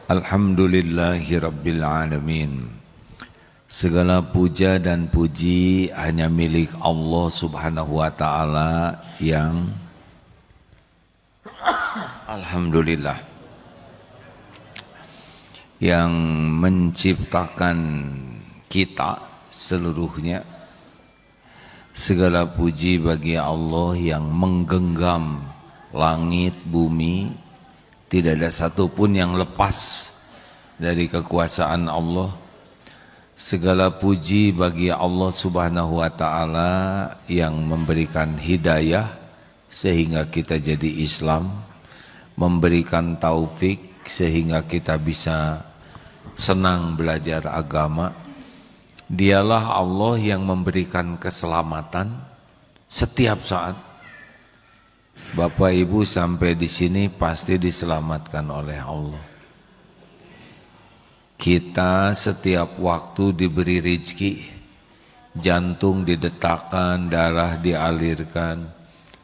Alhamdulillahirabbil alamin. Segala puja dan puji hanya milik Allah Subhanahu wa taala yang alhamdulillah yang menciptakan kita seluruhnya. Segala puji bagi Allah yang menggenggam langit, bumi. Tidak ada satupun yang lepas dari kekuasaan Allah. Segala puji bagi Allah Subhanahu wa taala yang memberikan hidayah sehingga kita jadi Islam, memberikan taufik sehingga kita bisa senang belajar agama. Dialah Allah yang memberikan keselamatan setiap saat. Bapak Ibu sampai di sini pasti diselamatkan oleh Allah. Kita setiap waktu diberi rezeki, jantung didetakkan, darah dialirkan,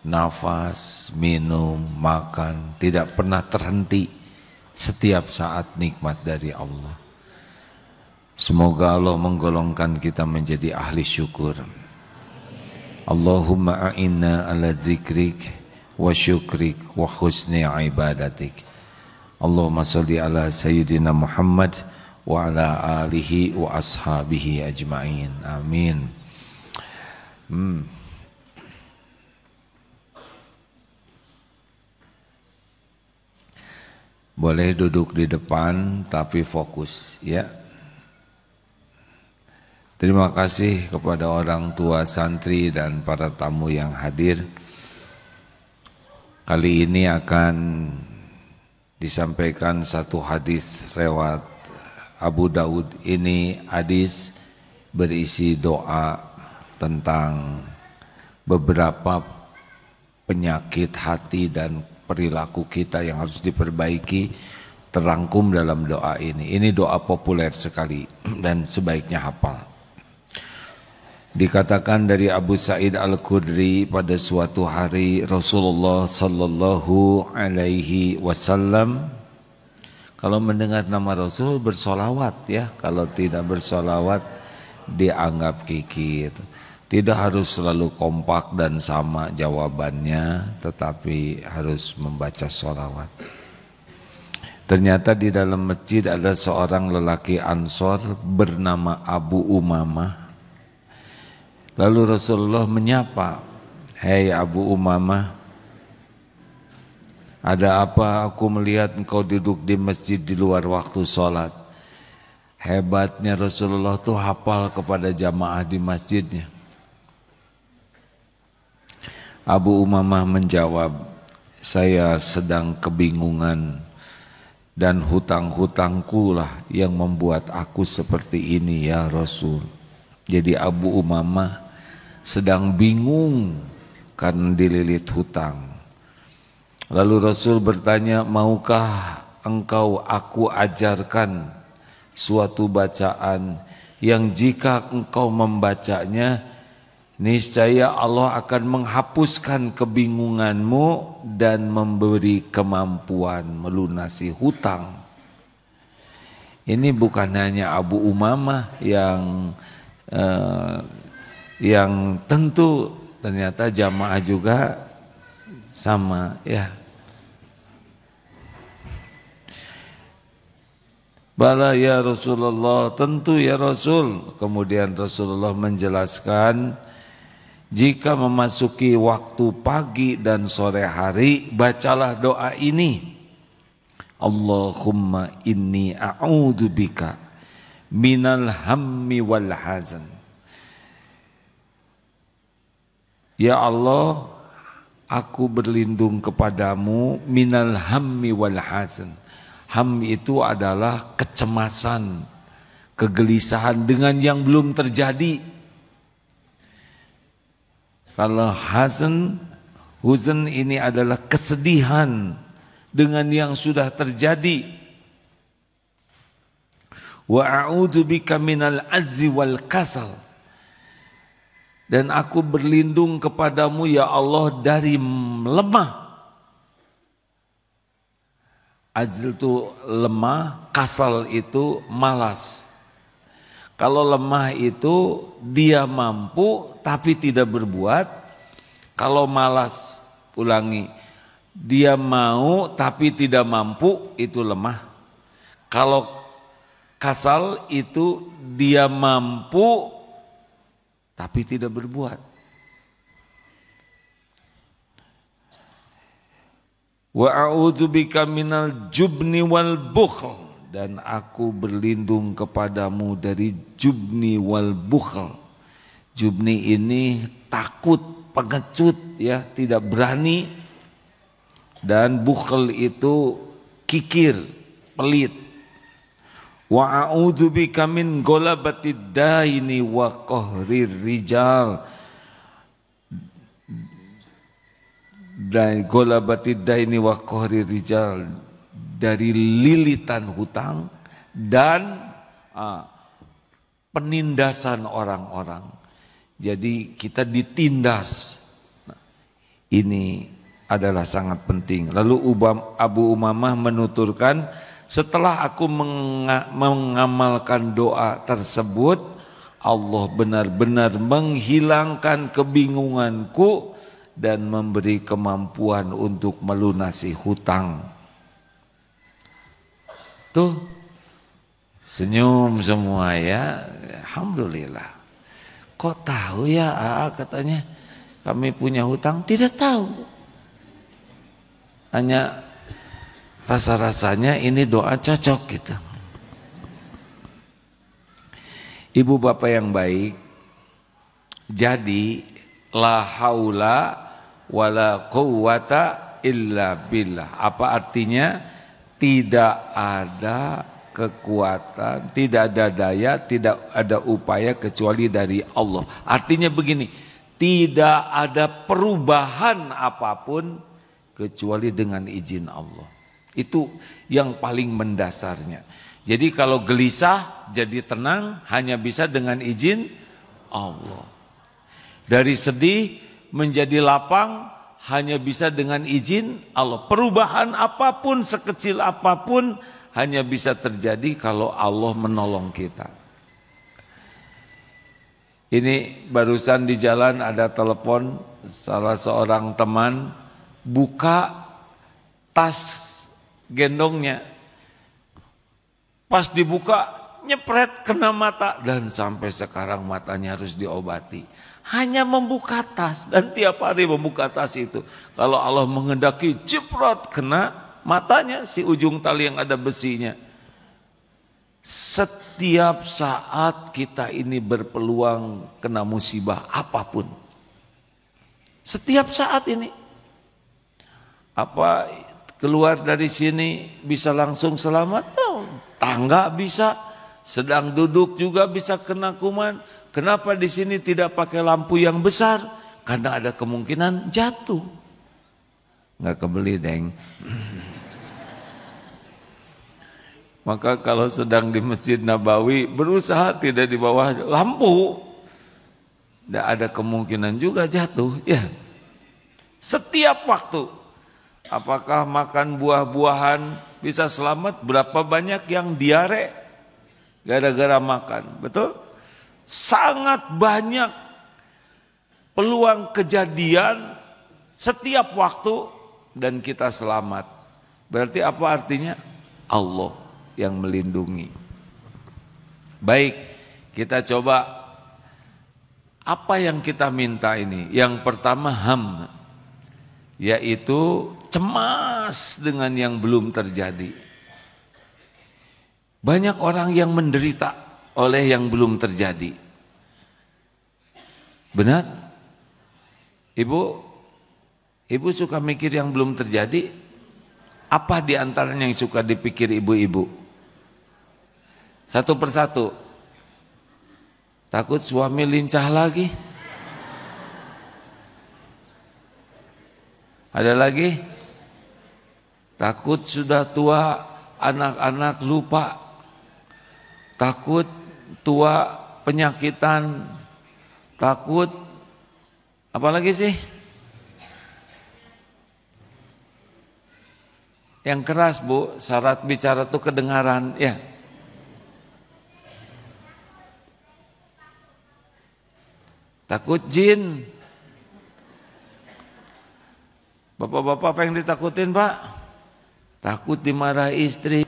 nafas, minum, makan, tidak pernah terhenti. Setiap saat nikmat dari Allah. Semoga Allah menggolongkan kita menjadi ahli syukur. Allahumma a'inna ala zikrik wa syukrik wa husni ibadatik. Allahumma salli ala sayyidina Muhammad wa ala alihi wa ashabihi ajma'in. Amin. Boleh duduk di depan tapi fokus ya. Terima kasih kepada orang tua santri dan para tamu yang hadir. Kali ini akan disampaikan satu hadis riwayat Abu Daud. Ini hadis berisi doa tentang beberapa penyakit hati dan perilaku kita yang harus diperbaiki, terangkum dalam doa ini. Ini doa populer sekali dan sebaiknya hafal. Dikatakan dari Abu Sa'id Al-Khudri, pada suatu hari Rasulullah sallallahu alaihi wasallam kalau mendengar nama Rasul bersolawat ya, kalau tidak bersolawat dianggap kikir. Tidak harus selalu kompak dan sama jawabannya, tetapi harus membaca solawat. Ternyata di dalam masjid ada seorang lelaki Ansor bernama Abu Umamah. Lalu Rasulullah menyapa, "Hei Abu Umamah, ada apa aku melihat engkau duduk di masjid di luar waktu sholat?" Hebatnya Rasulullah tuh hafal kepada jamaah di masjidnya. Abu Umamah menjawab, "Saya sedang kebingungan dan hutang-hutangku lah yang membuat aku seperti ini ya Rasul." Jadi Abu Umamah sedang bingung karena dililit hutang. Lalu Rasul bertanya, "Maukah engkau aku ajarkan suatu bacaan yang jika engkau membacanya, niscaya Allah akan menghapuskan kebingunganmu dan memberi kemampuan melunasi hutang." Ini bukan hanya Abu Umamah yang tentu ternyata jamaah juga sama ya. Bala ya Rasulullah, tentu ya Rasul. Kemudian Rasulullah menjelaskan, jika memasuki waktu pagi dan sore hari, bacalah doa ini. Allahumma inni a'udzubika minal hammi wal hazan. Ya Allah, aku berlindung kepadamu minal hammi wal hazan. Ham itu adalah kecemasan, kegelisahan dengan yang belum terjadi. Kalau huzn ini adalah kesedihan dengan yang sudah terjadi. Wa a'udzubika minal azzi wal kasal. Dan aku berlindung kepadamu ya Allah dari lemah Ajil itu lemah, kasal itu malas. Kalau lemah itu dia mampu tapi tidak berbuat. Kalau malas, ulangi, dia mau tapi tidak mampu, itu lemah. Kalau kasal itu dia mampu tapi tidak berbuat. Wa a'udzubika minal jubni wal bukhl, dan aku berlindung kepadamu dari jubni wal bukhl. Jubni ini takut, pengecut ya, tidak berani, dan bukhl itu kikir, pelit. Wa a'udzubika min golabatid daini wa qahrir rijal, dan golabatid daini wa qahrir rijal, dari lilitan hutang dan penindasan orang-orang. Jadi kita ditindas. Ini adalah sangat penting. Lalu Abu Umamah menuturkan, setelah aku mengamalkan doa tersebut, Allah benar-benar menghilangkan kebingunganku dan memberi kemampuan untuk melunasi hutang. Tuh, senyum semua ya, alhamdulillah. Kok tahu ya katanya kami punya hutang? Tidak tahu. Hanya rasa-rasanya ini doa cocok gitu. Ibu bapak yang baik, jadi la haula wala quwwata illa billah. Apa artinya? Tidak ada kekuatan, tidak ada daya, tidak ada upaya kecuali dari Allah. Artinya begini, tidak ada perubahan apapun kecuali dengan izin Allah. Itu yang paling mendasarnya. Jadi kalau gelisah jadi tenang hanya bisa dengan izin Allah. Dari sedih menjadi lapang hanya bisa dengan izin Allah. Perubahan apapun, sekecil apapun, hanya bisa terjadi kalau Allah menolong kita. Ini barusan di jalan ada telepon salah seorang teman, buka tas gendongnya. Pas dibuka, nyepret kena mata, dan sampai sekarang matanya harus diobati. Hanya membuka tas, dan tiap hari membuka tas itu. Kalau Allah menghendaki jeprot kena matanya, si ujung tali yang ada besinya. Setiap saat kita ini berpeluang kena musibah apapun. Setiap saat ini. Apa keluar dari sini bisa langsung selamat? Tangga bisa, sedang duduk juga bisa kena kuman. Kenapa di sini tidak pakai lampu yang besar? Karena ada kemungkinan jatuh. Nggak kebeli, Deng. Maka kalau sedang di Masjid Nabawi, berusaha tidak di bawah lampu. Tidak ada kemungkinan juga jatuh. Ya. Setiap waktu. Apakah makan buah-buahan bisa selamat? Berapa banyak yang diare gara-gara makan? Betul? Sangat banyak peluang kejadian setiap waktu dan kita selamat. Berarti apa artinya? Allah yang melindungi. Baik, kita coba apa yang kita minta ini. Yang pertama ham, yaitu cemas dengan yang belum terjadi. Banyak orang yang menderita oleh yang belum terjadi. Benar? Ibu suka mikir yang belum terjadi? Apa di antaranya yang suka dipikir ibu-ibu? Satu persatu. Takut suami lincah lagi? Ada lagi? Takut sudah tua, anak-anak lupa. Takut tua penyakitan. Takut apa lagi sih? Yang keras Bu, syarat bicara tuh kedengaran ya. Takut jin. Bapak-bapak apa yang ditakutin Pak? Takut dimarahi istri.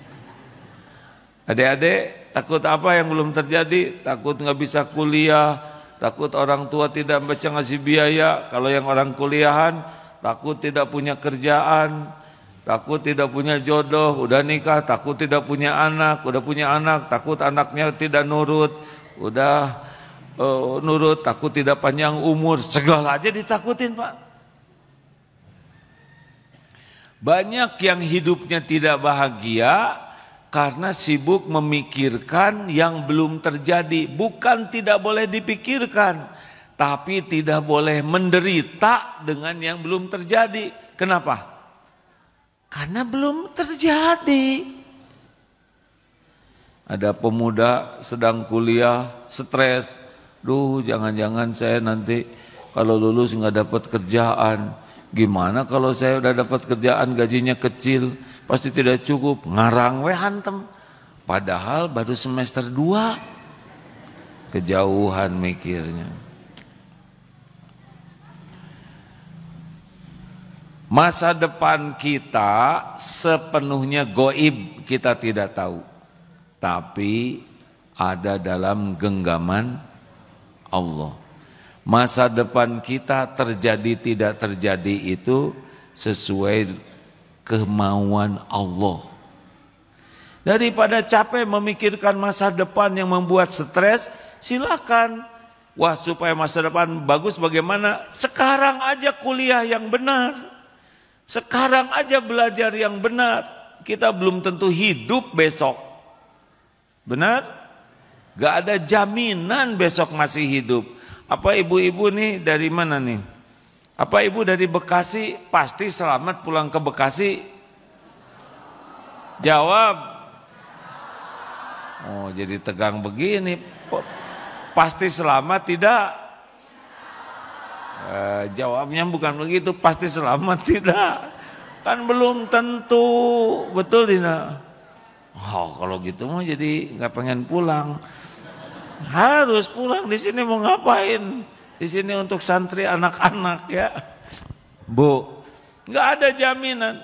Adik-adik takut apa yang belum terjadi? Takut nggak bisa kuliah, takut orang tua tidak baca ngasih biaya. Kalau yang orang kuliahan, takut tidak punya kerjaan, takut tidak punya jodoh, udah nikah, takut tidak punya anak, udah punya anak, takut anaknya tidak nurut, udah nurut, takut tidak panjang umur, segala aja ditakutin Pak. Banyak yang hidupnya tidak bahagia karena sibuk memikirkan yang belum terjadi. Bukan tidak boleh dipikirkan, tapi tidak boleh menderita dengan yang belum terjadi. Kenapa? Karena belum terjadi. Ada pemuda sedang kuliah, stres. Duh, jangan-jangan saya nanti kalau lulus nggak dapat kerjaan. Gimana kalau saya udah dapat kerjaan gajinya kecil, pasti tidak cukup. Ngarang we hantem. Padahal baru semester 2. Kejauhan mikirnya. Masa depan kita sepenuhnya goib, kita tidak tahu. Tapi ada dalam genggaman Allah. Masa depan kita terjadi tidak terjadi itu sesuai kemauan Allah. Daripada capek memikirkan masa depan yang membuat stres, silakan. Wah, supaya masa depan bagus bagaimana? Sekarang aja kuliah yang benar. Sekarang aja belajar yang benar. Kita belum tentu hidup besok. Benar? Gak ada jaminan besok masih hidup. Apa ibu-ibu nih dari mana nih? Apa ibu dari Bekasi? Pasti selamat pulang ke Bekasi? Jawab. Oh, jadi tegang begini. Pasti selamat tidak? Jawabnya bukan begitu, pasti selamat tidak. Kan belum tentu, betul tidak? Oh, kalau gitu mah jadi nggak pengen pulang. Harus pulang, di sini mau ngapain? Di sini untuk santri anak-anak ya. Bu, nggak ada jaminan.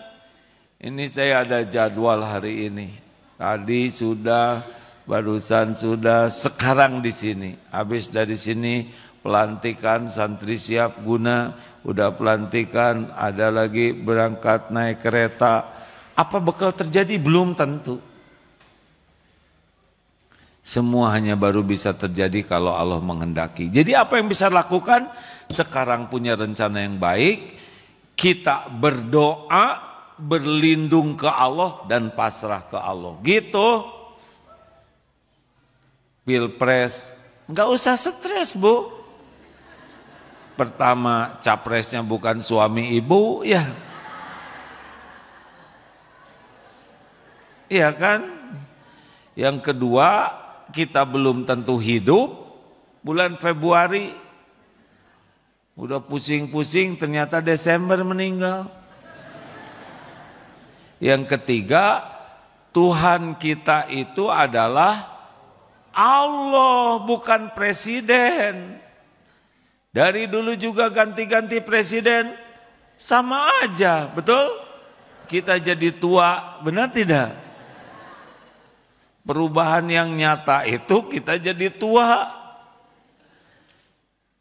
Ini saya ada jadwal hari ini. Tadi sudah, barusan sudah, sekarang di sini. Habis dari sini pelantikan santri siap guna, udah pelantikan, ada lagi berangkat naik kereta. Apa bakal terjadi? Belum tentu. Semua hanya baru bisa terjadi kalau Allah menghendaki. Jadi apa yang bisa lakukan? Sekarang punya rencana yang baik, kita berdoa, berlindung ke Allah dan pasrah ke Allah. Gitu. Pilpres, nggak usah stres Bu. Pertama, capresnya bukan suami ibu, ya. Iya kan? Yang kedua, kita belum tentu hidup. Bulan Februari udah pusing-pusing, ternyata Desember meninggal. Yang ketiga, Tuhan kita itu adalah Allah, bukan presiden. Dari dulu juga ganti-ganti presiden, sama aja, betul? Kita jadi tua, benar tidak? Perubahan yang nyata itu kita jadi tua.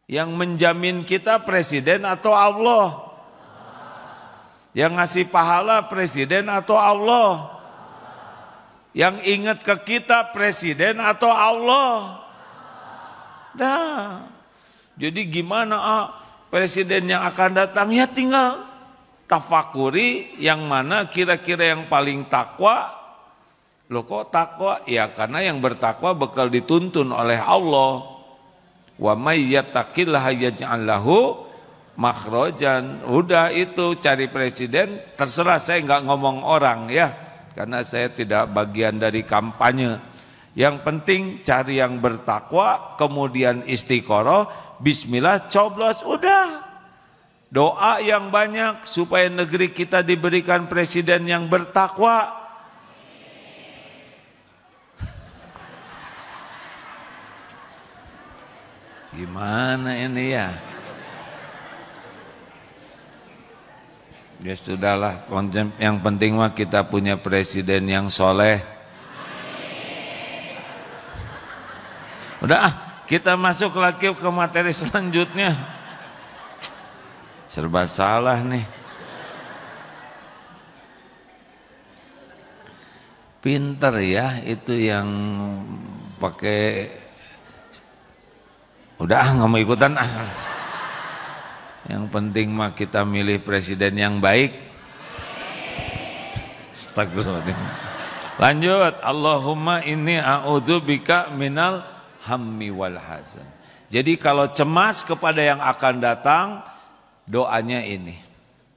Yang menjamin kita presiden atau Allah? Yang ngasih pahala presiden atau Allah? Yang ingat ke kita presiden atau Allah? Nah, jadi gimana presiden yang akan datang? Ya tinggal tafakuri yang mana kira-kira yang paling takwa. Loh kok takwa? Ya karena yang bertakwa bakal dituntun oleh Allah. Wa may yattaqillaha yaj'al lahu makhrajan. Udah itu cari presiden, terserah, saya nggak ngomong orang ya. Karena saya tidak bagian dari kampanye. Yang penting cari yang bertakwa, kemudian istiqoroh, bismillah, coblos, udah. Doa yang banyak supaya negeri kita diberikan presiden yang bertakwa. Gimana ini ya? Ya sudahlah, yang penting mah kita punya presiden yang soleh. Udah kita masuk lagi ke materi selanjutnya. Serba salah nih. Pinter ya itu yang pakai. Udah nggak mau ikutan ah. Yang penting mah kita milih presiden yang baik. Astagfirullahaladzim. Lanjut. Allahumma inni a'udzubika minal hammi wal hazan. Jadi kalau cemas kepada yang akan datang, doanya ini.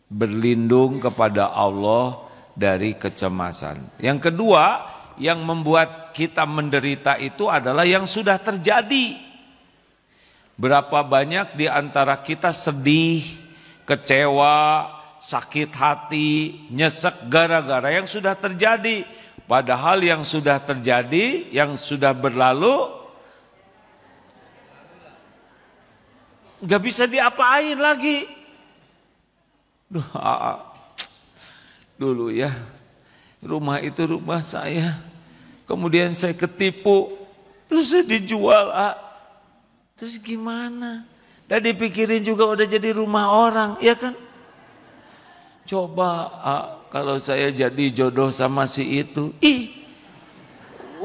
Berlindung kepada Allah dari kecemasan. Yang kedua, yang membuat kita menderita itu adalah yang sudah terjadi. Berapa banyak di antara kita sedih, kecewa, sakit hati, nyesek gara-gara yang sudah terjadi. Padahal yang sudah terjadi, yang sudah berlalu, gak bisa diapain lagi. Dulu ya, rumah itu rumah saya. Kemudian saya ketipu, terus saya dijual. Terus gimana? Dan dipikirin juga udah jadi rumah orang, ya kan? Coba kalau saya jadi jodoh sama si itu,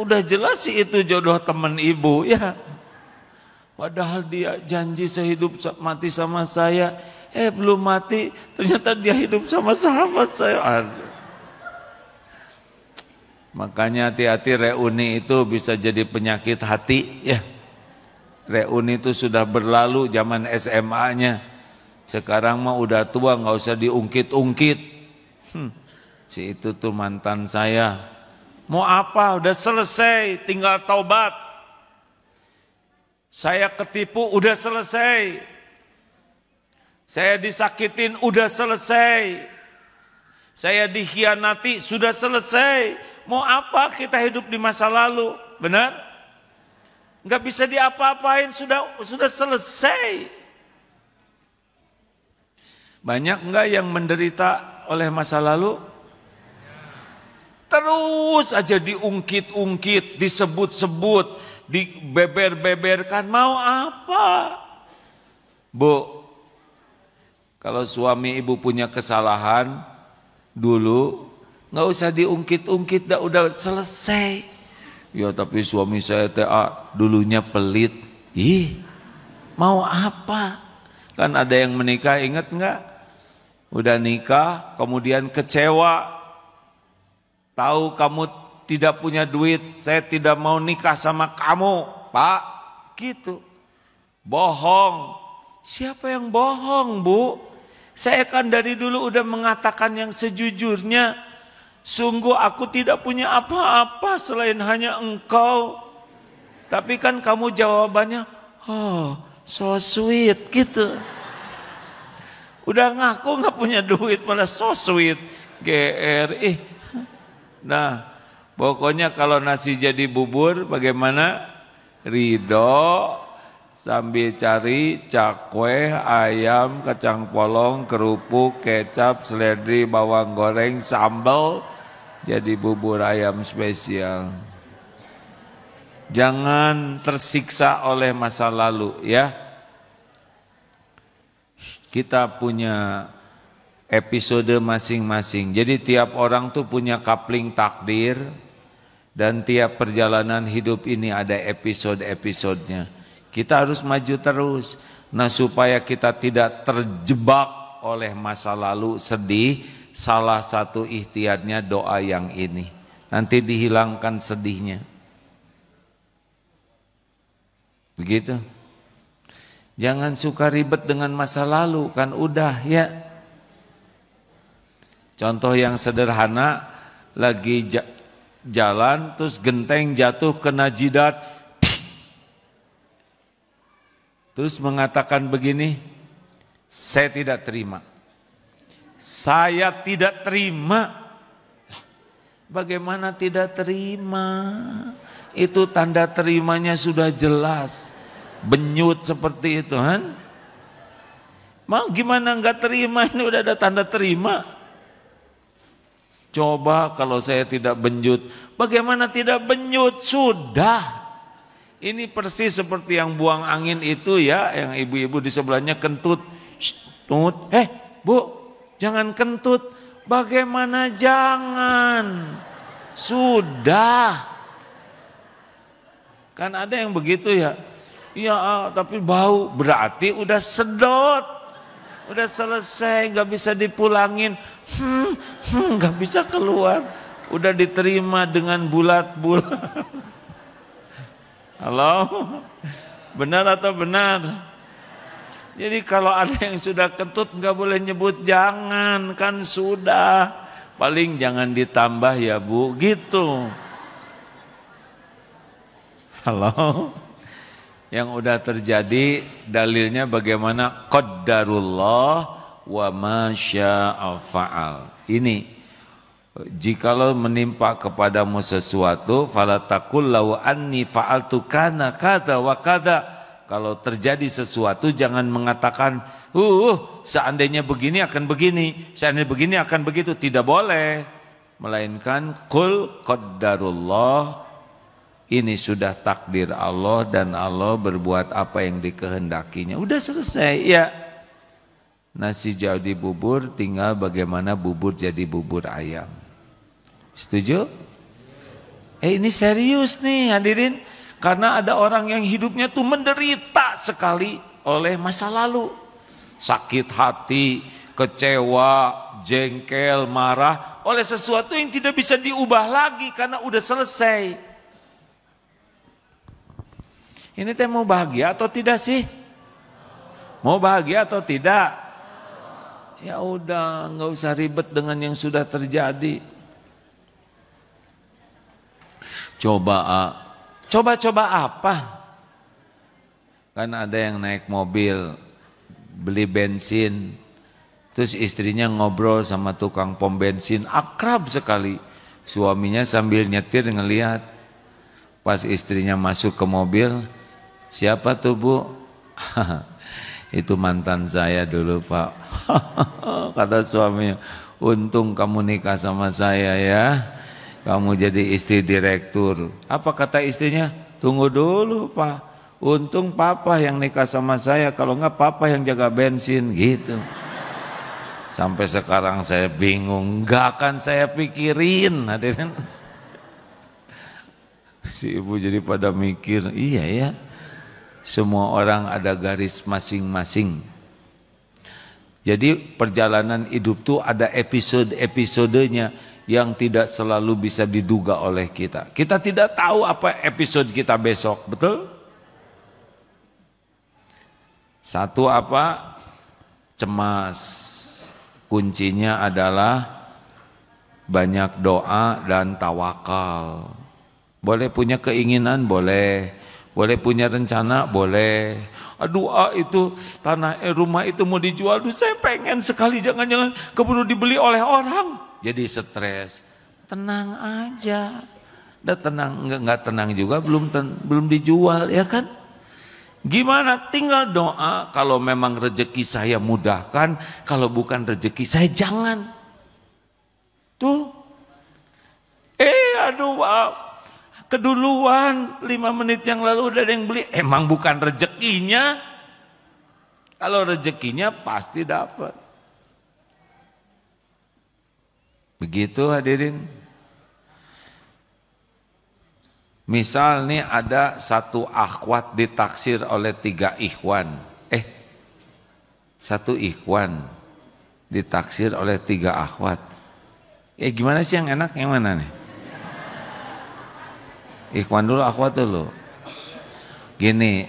udah jelas si itu jodoh teman ibu, ya. Padahal dia janji sehidup mati sama saya, belum mati, ternyata dia hidup sama sahabat saya. Makanya hati-hati, reuni itu bisa jadi penyakit hati, ya. Reuni itu sudah berlalu zaman SMA-nya. Sekarang mah udah tua, nggak usah diungkit-ungkit. Si itu tuh mantan saya. Mau apa? Udah selesai, tinggal taubat. Saya ketipu, udah selesai. Saya disakitin, udah selesai. Saya dikhianati, sudah selesai. Mau apa kita hidup di masa lalu? Benar? Nggak bisa diapa-apain, sudah selesai. Banyak nggak yang menderita oleh masa lalu? Terus aja diungkit-ungkit, disebut-sebut, dibeber-beberkan. Mau apa? Bu, kalau suami ibu punya kesalahan dulu, nggak usah diungkit-ungkit, udah selesai. Ya tapi suami saya dulunya pelit. Mau apa? Kan ada yang menikah, ingat enggak? Udah nikah, kemudian kecewa. Tahu kamu tidak punya duit, saya tidak mau nikah sama kamu, Pak. Gitu. Bohong. Siapa yang bohong, Bu? Saya kan dari dulu udah mengatakan yang sejujurnya. Sungguh aku tidak punya apa-apa selain hanya engkau. Tapi kan kamu jawabannya, so sweet gitu. Udah ngaku gak punya duit malah so sweet. GR. Nah, pokoknya kalau nasi jadi bubur bagaimana? Ridho sambil cari cakwe, ayam, kacang polong, kerupuk, kecap, seledri, bawang goreng, sambal. Jadi bubur ayam spesial. Jangan tersiksa oleh masa lalu, ya. Kita punya episode masing-masing. Jadi tiap orang tuh punya kapling takdir. Dan tiap perjalanan hidup ini ada episode-episodenya. Kita harus maju terus. Nah supaya kita tidak terjebak oleh masa lalu sedih, salah satu ikhtiarnya doa yang ini. Nanti dihilangkan sedihnya. Begitu. Jangan suka ribet dengan masa lalu, kan udah ya. Contoh yang sederhana, lagi jalan terus genteng jatuh kena jidat. Terus mengatakan begini, Saya tidak terima. Saya tidak terima. Bagaimana tidak terima? Itu tanda terimanya sudah jelas. Benyut seperti itu kan? Mau gimana enggak terima? Ini udah ada tanda terima. Coba kalau saya tidak benyut, bagaimana tidak benyut? Sudah. Ini persis seperti yang buang angin itu ya, yang ibu-ibu di sebelahnya kentut. Tut, Bu, jangan kentut. Bagaimana jangan? Sudah. Kan ada yang begitu ya. Iya, tapi bau. Berarti udah sedot. Udah selesai, gak bisa dipulangin. Gak bisa keluar. Udah diterima dengan bulat-bulat. Halo? Benar atau benar? Jadi kalau ada yang sudah kentut gak boleh nyebut jangan, kan sudah. Paling jangan ditambah ya Bu, gitu. Halo? Yang udah terjadi dalilnya bagaimana? Qaddarullah wa ma syaa fa'al. Ini, jikalau menimpa kepadamu sesuatu, fala taqul law anni fa'altu kana kada wa kada. Kalau terjadi sesuatu jangan mengatakan, seandainya begini akan begini, seandainya begini akan begitu. Tidak boleh. Melainkan, qul qaddarullah, ini sudah takdir Allah dan Allah berbuat apa yang dikehendakinya. Udah selesai, ya. Nasi jadi bubur, tinggal bagaimana bubur jadi bubur ayam. Setuju? Ini serius nih hadirin. Karena ada orang yang hidupnya tuh menderita sekali oleh masa lalu. Sakit hati, kecewa, jengkel, marah oleh sesuatu yang tidak bisa diubah lagi karena udah selesai. Ini teh mau bahagia atau tidak sih? Mau bahagia atau tidak? Ya udah, nggak usah ribet dengan yang sudah terjadi. Coba apa? Kan ada yang naik mobil, beli bensin, terus istrinya ngobrol sama tukang pom bensin, akrab sekali. Suaminya sambil nyetir ngelihat. Pas istrinya masuk ke mobil, siapa tuh Bu? Itu mantan saya dulu Pak. Kata suaminya, untung kamu nikah sama saya ya. Kamu jadi istri direktur. Apa kata istrinya? Tunggu dulu Pak. Untung Papa yang nikah sama saya. Kalau enggak Papa yang jaga bensin gitu. Sampai sekarang saya bingung. Enggak akan saya pikirin. Hadirin. Si ibu jadi pada mikir. Iya ya. Semua orang ada garis masing-masing. Jadi perjalanan hidup tuh ada episode-episodenya yang tidak selalu bisa diduga oleh kita. Kita tidak tahu apa episode kita besok, betul? Satu apa? Cemas. Kuncinya adalah banyak doa dan tawakal. Boleh punya keinginan, boleh. Boleh punya rencana, boleh. Aduh, itu tanah rumah itu mau dijual, aduh saya pengen sekali, jangan-jangan keburu dibeli oleh orang. Jadi stres. Tenang aja. Udah tenang, enggak tenang juga belum dijual ya kan? Gimana? Tinggal doa. Kalau memang rezeki saya mudahkan, kalau bukan rezeki saya jangan. Tuh. Aduh, keduluan 5 menit yang lalu udah ada yang beli. Emang bukan rezekinya. Kalau rezekinya pasti dapat. Begitu hadirin. Misal nih ada satu akhwat ditaksir oleh 3 ikhwan. Satu ikhwan ditaksir oleh 3 akhwat. Gimana sih yang enak, yang mana nih? Ikhwan dulu, akhwat dulu. Gini,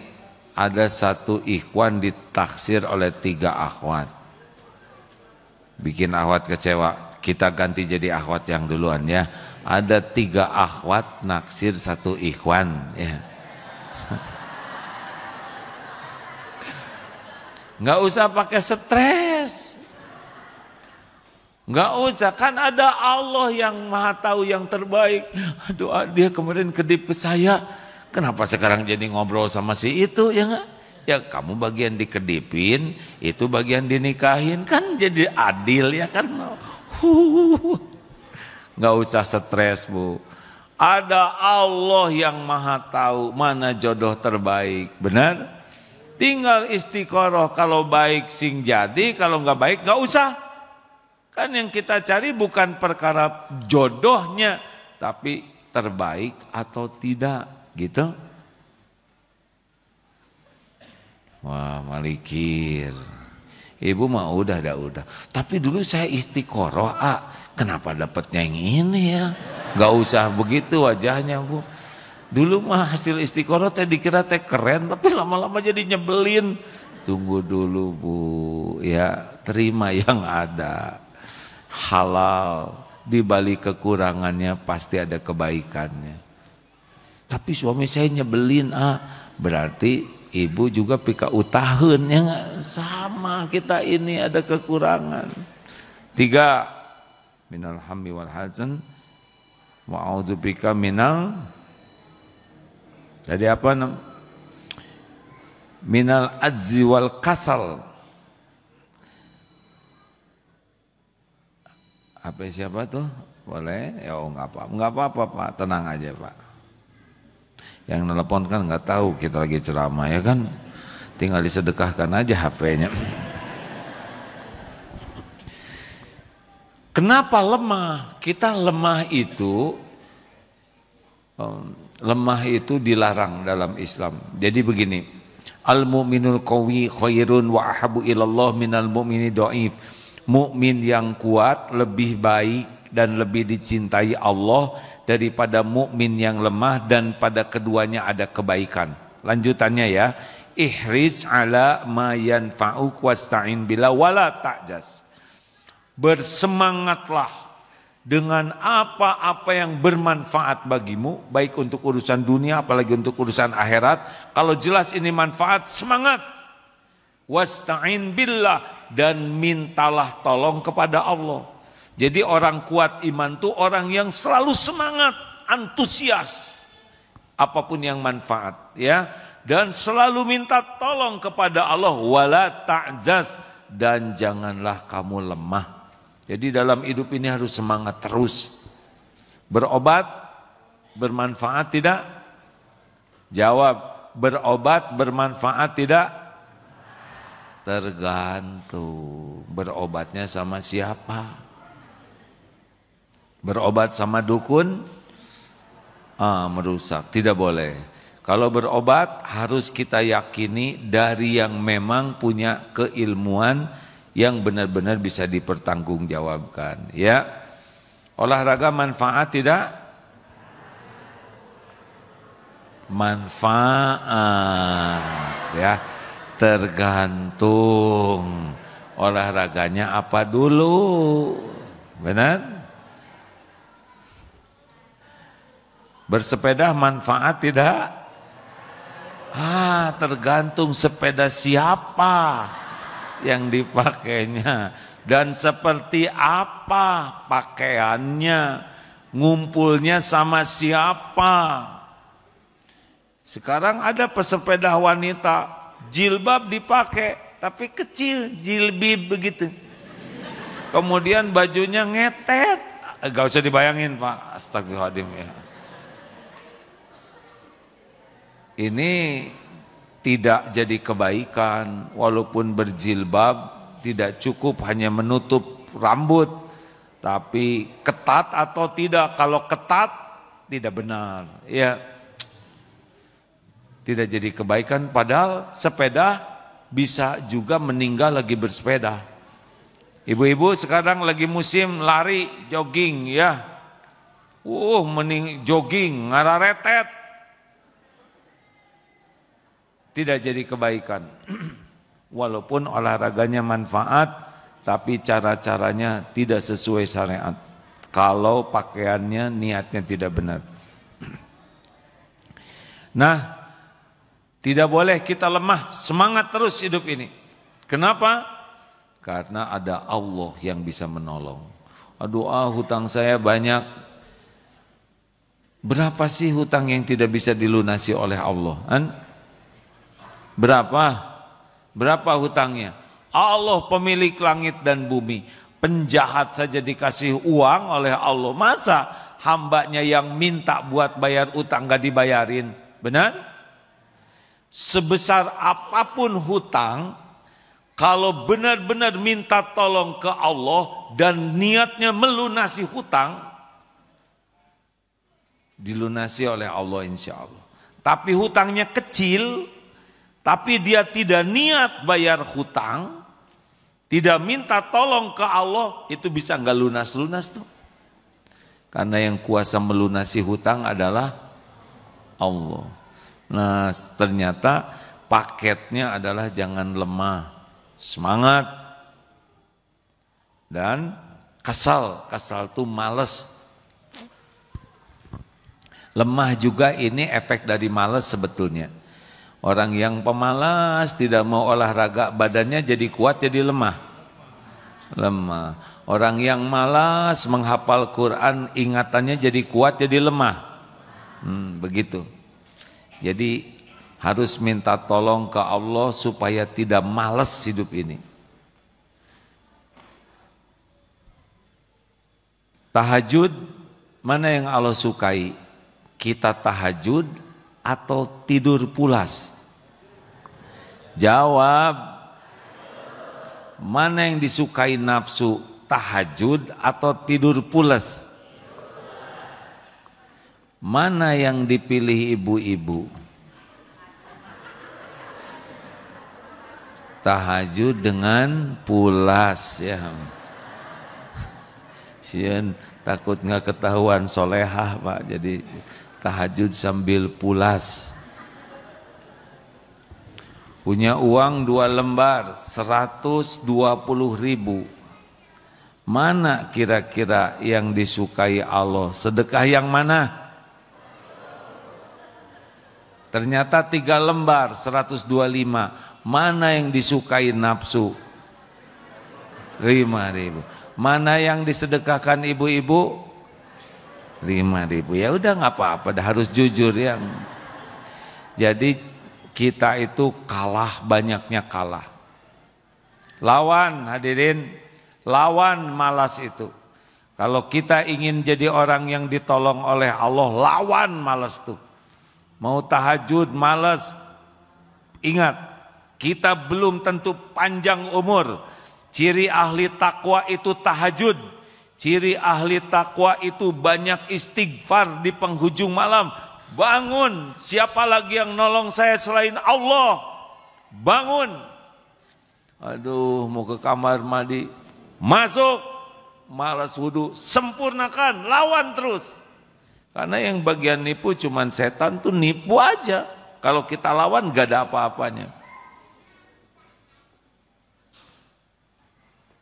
ada satu ikhwan ditaksir oleh 3 akhwat. Bikin akhwat kecewa. Kita ganti jadi akhwat yang duluan ya. Ada 3 akhwat naksir 1 ikhwan ya. Nggak usah pakai stres. Nggak usah, kan ada Allah yang maha tahu yang terbaik. Aduh, dia kemarin kedip ke saya. Kenapa sekarang jadi ngobrol sama si itu, ya nggak? Ya kamu bagian dikedipin, itu bagian dinikahin. Kan jadi adil ya kan. Nggak usah stres, Bu. Ada Allah yang maha tahu mana jodoh terbaik. Benar? Tinggal istiqoroh, kalau baik sing jadi, kalau nggak baik nggak usah. Kan yang kita cari bukan perkara jodohnya, tapi terbaik atau tidak, gitu. Wah, malikir. Ibu mah udah. Tapi dulu saya istiqoroh, kenapa dapatnya yang ini ya? Gak usah begitu wajahnya, Bu. Dulu mah hasil istiqoroh teh dikira teh keren, tapi lama-lama jadi nyebelin. Tunggu dulu, Bu, ya, terima yang ada. Halal, di balik kekurangannya pasti ada kebaikannya. Tapi suami saya nyebelin, berarti ibu juga pika utaheun, ya nggak? Sama kita ini ada kekurangan. 3, minal hammi wal hazan wa a'udzubika minal, jadi apa? Minal ajzi wal kasal. Apa siapa tuh? Boleh? Ya nggak apa-apa Pak, tenang aja Pak. Yang nelpon kan nggak tahu kita lagi ceramah ya kan, tinggal disedekahkan aja HP-nya. Kenapa lemah? Kita lemah itu dilarang dalam Islam. Jadi begini, al-mu'minul qawi khairun wa ahabu ilallah minal mu'mini dhaif. Mukmin yang kuat lebih baik dan lebih dicintai Allah daripada mukmin yang lemah, dan pada keduanya ada kebaikan. Lanjutannya ya, ihris ala ma yanfa'uk wasta'in bila wala ta'jas. Bersemangatlah dengan apa-apa yang bermanfaat bagimu, baik untuk urusan dunia apalagi untuk urusan akhirat. Kalau jelas ini manfaat, semangat. Wasta'in billah, dan mintalah tolong kepada Allah. Jadi orang kuat iman itu orang yang selalu semangat, antusias apapun yang manfaat, ya, dan selalu minta tolong kepada Allah. Wala ta'jaz, dan janganlah kamu lemah. Jadi dalam hidup ini harus semangat terus. Berobat bermanfaat tidak? Jawab, berobat bermanfaat tidak? Tergantung berobatnya sama siapa. Berobat sama dukun, merusak, tidak boleh. Kalau berobat harus kita yakini dari yang memang punya keilmuan yang benar-benar bisa dipertanggungjawabkan, ya. Olahraga manfaat tidak? Manfaat, ya. Tergantung olahraganya apa dulu, benar? Bersepeda manfaat tidak? Tergantung sepeda siapa yang dipakainya dan seperti apa pakaiannya, ngumpulnya sama siapa. Sekarang ada pesepeda wanita jilbab dipakai, tapi kecil, jilbib begitu. Kemudian bajunya ngetet, gak usah dibayangin Pak, astagfirullahaladzim ya. Ini tidak jadi kebaikan, walaupun berjilbab tidak cukup hanya menutup rambut, tapi ketat atau tidak. Kalau ketat tidak benar, ya. Tidak jadi kebaikan, padahal sepeda bisa juga meninggal lagi bersepeda. Ibu-ibu sekarang lagi musim lari, jogging ya. Jogging, ngararetet. Tidak jadi kebaikan. Walaupun olahraganya manfaat, tapi cara-caranya tidak sesuai syariat. Kalau pakaiannya niatnya tidak benar. Nah, tidak boleh kita lemah, semangat terus hidup ini. Kenapa? Karena ada Allah yang bisa menolong. Aduh, hutang saya banyak. Berapa sih hutang yang tidak bisa dilunasi oleh Allah? Berapa? Berapa hutangnya? Allah pemilik langit dan bumi. Penjahat saja dikasih uang oleh Allah. Masa hambanya yang minta buat bayar utang gak dibayarin? Benar? Sebesar apapun hutang, kalau benar-benar minta tolong ke Allah dan niatnya melunasi hutang, dilunasi oleh Allah insya Allah. Tapi hutangnya kecil, tapi dia tidak niat bayar hutang, tidak minta tolong ke Allah, itu bisa nggak lunas-lunas tuh. Karena yang kuasa melunasi hutang adalah Allah. Nah, ternyata paketnya adalah jangan lemah, semangat, dan kasal. Kasal tuh males. Lemah juga ini efek dari malas sebetulnya. Orang yang pemalas tidak mau olahraga, badannya jadi kuat jadi lemah. Lemah. Orang yang malas menghafal Quran, ingatannya jadi kuat jadi lemah. Begitu. Jadi harus minta tolong ke Allah supaya tidak malas hidup ini. Tahajud mana yang Allah sukai? Kita tahajud atau tidur pulas? Jawab. Mana yang disukai nafsu? Tahajud atau tidur pulas? Mana yang dipilih ibu-ibu? Tahajud dengan pulas ya. Sian takut nggak ketahuan solehah Pak, jadi tahajud sambil pulas. Punya uang 2 lembar 120.000. Mana kira-kira yang disukai Allah? Sedekah yang mana? Ternyata 3 lembar 125. Mana yang disukai nafsu? 5.000. Mana yang disedekahkan ibu-ibu? 5.000. Ya udah nggak apa-apa, harus jujur ya. Jadi kita itu kalah, banyaknya kalah. Lawan hadirin, lawan malas itu. Kalau kita ingin jadi orang yang ditolong oleh Allah, lawan malas tuh. Mau tahajud malas, ingat kita belum tentu panjang umur. Ciri ahli takwa itu tahajud. Ciri ahli takwa itu banyak istighfar di penghujung malam. Bangun, siapa lagi yang nolong saya selain Allah? Bangun. Aduh, mau ke kamar mandi, masuk, malas wudu, sempurnakan, lawan terus. Karena yang bagian nipu cuman setan tuh nipu aja. Kalau kita lawan gak ada apa-apanya.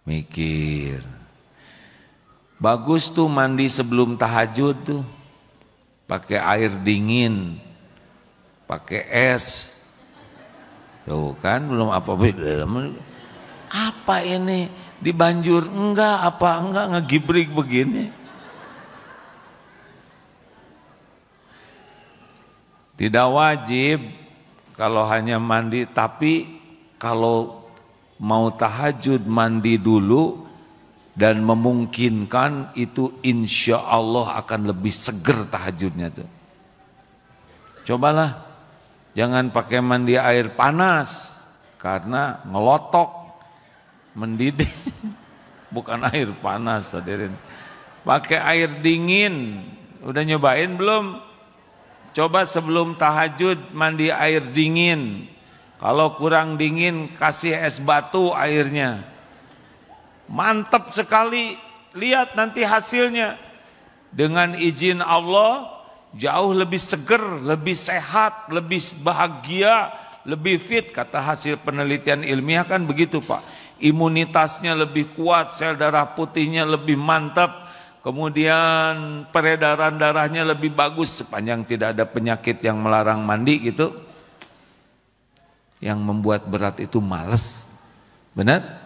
Mikir. Bagus tuh mandi sebelum tahajud tuh. Pakai air dingin. Pakai es. Tuh kan belum apa-apa. Apa ini? Dibanjur enggak, apa enggak ngegibrik begini. Tidak wajib kalau hanya mandi, tapi kalau mau tahajud mandi dulu dan memungkinkan itu insya Allah akan lebih seger tahajudnya tuh. Cobalah, jangan pakai mandi air panas karena ngelotok, mendidih, bukan air panas hadirin. Pakai air dingin, udah nyobain belum? Coba sebelum tahajud mandi air dingin. Kalau kurang dingin kasih es batu airnya. Mantap sekali. Lihat nanti hasilnya. Dengan izin Allah jauh lebih seger, lebih sehat, lebih bahagia, lebih fit. Kata hasil penelitian ilmiah kan begitu Pak. Imunitasnya lebih kuat, sel darah putihnya lebih mantap. Kemudian peredaran darahnya lebih bagus sepanjang tidak ada penyakit yang melarang mandi gitu. Yang membuat berat itu malas. Benar?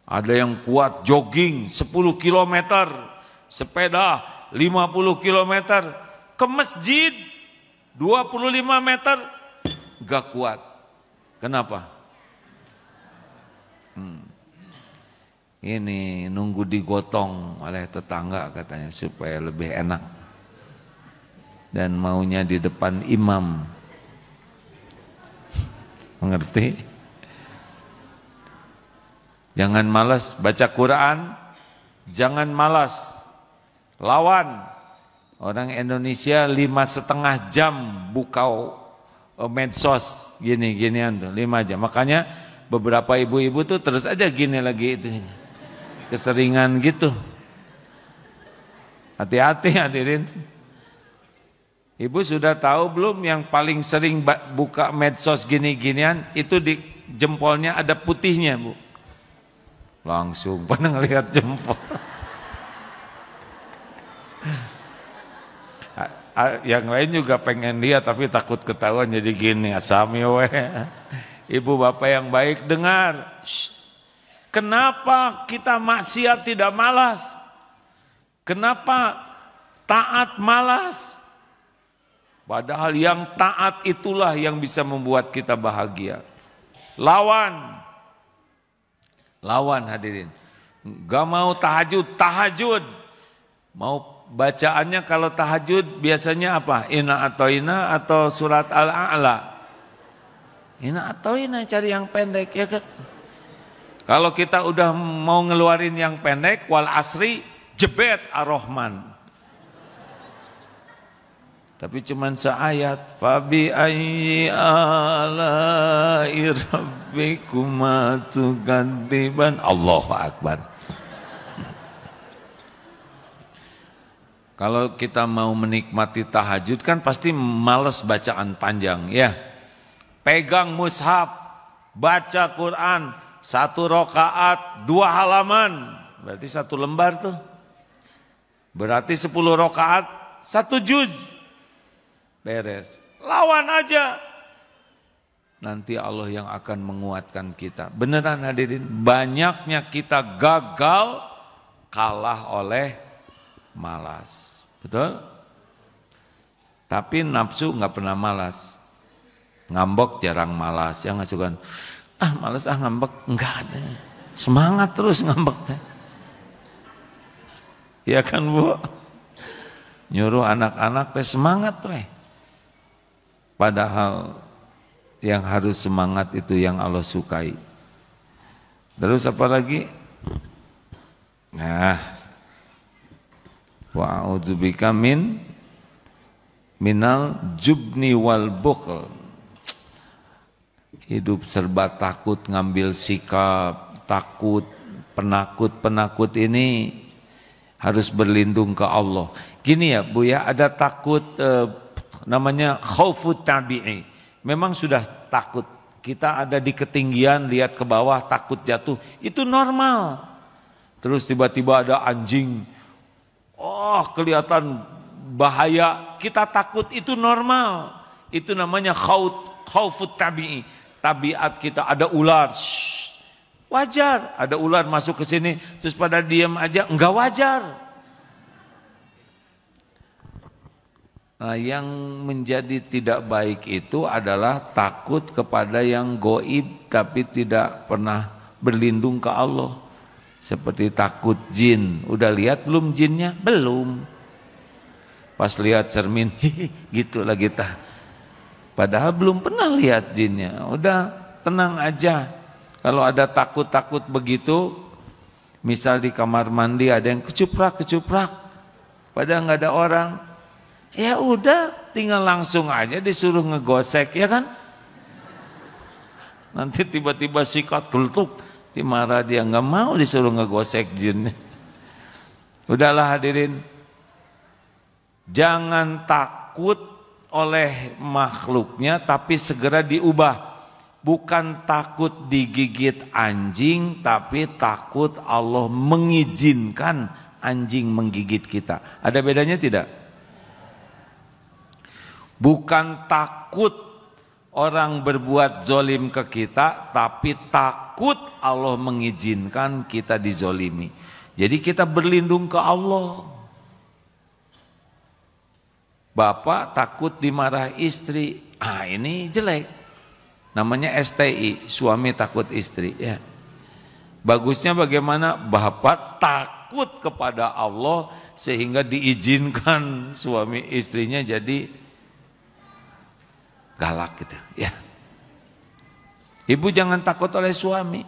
Ada yang kuat jogging 10 km, sepeda 50 km, ke masjid 25 meter, gak kuat. Kenapa? Ini nunggu digotong oleh tetangga katanya supaya lebih enak. Dan maunya di depan imam. Mengerti? Jangan malas baca Quran, jangan malas lawan. Orang Indonesia 5,5 jam buka medsos gini-ginian tuh 5 jam. Makanya beberapa ibu-ibu tuh terus aja gini lagi itu. Keseringan gitu. Hati-hati hadirin. Ibu sudah tahu belum yang paling sering buka medsos gini-ginian itu di jempolnya ada putihnya, Bu. Langsung pada ngelihat jempol. Yang lain juga pengen lihat tapi takut ketahuan jadi gini. Asami we. Ibu bapak yang baik dengar. Shh. Kenapa kita maksiat tidak malas? Kenapa taat malas? Padahal yang taat itulah yang bisa membuat kita bahagia. Lawan hadirin. Gak mau tahajud. Mau bacaannya kalau tahajud biasanya apa? Ina atau surat Al-A'la. Ina atau ina cari yang pendek ya kan? Kalau kita udah mau ngeluarin yang pendek, wal asri jebet ar-Rahman. Tapi cuman seayat. Fabi ayyi ala'i rabbikuma tukadziban. Allahu Akbar. Kalau kita mau menikmati tahajud kan pasti males bacaan panjang ya. Pegang mushaf, baca Quran. 1 rakaat 2 halaman, berarti 1 lembar tuh. Berarti 10 rakaat 1 juz. Beres. Lawan aja. Nanti Allah yang akan menguatkan kita. Beneran hadirin, banyaknya kita gagal kalah oleh malas. Betul? Tapi nafsu nggak pernah malas. Ngambek jarang malas. Yang ngasukan malas ngambek, enggak ada. Semangat terus ngambek teh. Ya kan Bu? Nyuruh anak-anak teh semangat teh. Padahal yang harus semangat itu yang Allah sukai. Terus apa lagi? Nah, wa a'udzubika minal jubni wal bukhl. Hidup serba takut ngambil sikap, takut, penakut ini harus berlindung ke Allah. Gini ya Bu ya, ada takut namanya khaufut tabi'i. Memang sudah takut. Kita ada di ketinggian, lihat ke bawah takut jatuh. Itu normal. Terus tiba-tiba ada anjing. Kelihatan bahaya. Kita takut, itu normal. Itu namanya khaufut tabi'i. Tabiat kita ada ular, wajar. Ada ular masuk ke sini, terus pada diam aja, enggak wajar. Nah, yang menjadi tidak baik itu adalah takut kepada yang goib, tapi tidak pernah berlindung ke Allah. Seperti takut jin. Udah lihat belum jinnya? Belum. Pas lihat cermin, gitu lah kita. Padahal belum pernah lihat jinnya. Udah tenang aja. Kalau ada takut-takut begitu, misal di kamar mandi ada yang kecuprak, padahal nggak ada orang, ya udah tinggal langsung aja disuruh ngegosek, ya kan? Nanti tiba-tiba sikat geletuk, dimarah dia, nggak mau disuruh ngegosek jinnya. Udahlah hadirin, jangan takut oleh makhluknya, tapi segera diubah. Bukan takut digigit anjing, tapi takut Allah mengizinkan anjing menggigit kita. Ada bedanya tidak? Bukan takut orang berbuat zolim ke kita, tapi takut Allah mengizinkan kita dizolimi. Jadi kita berlindung ke Allah. Bapak takut dimarah istri, ini jelek. Namanya STI, suami takut istri. Ya. Bagusnya bagaimana? Bapak takut kepada Allah sehingga diizinkan suami istrinya jadi galak gitu. Ya. Ibu jangan takut oleh suami.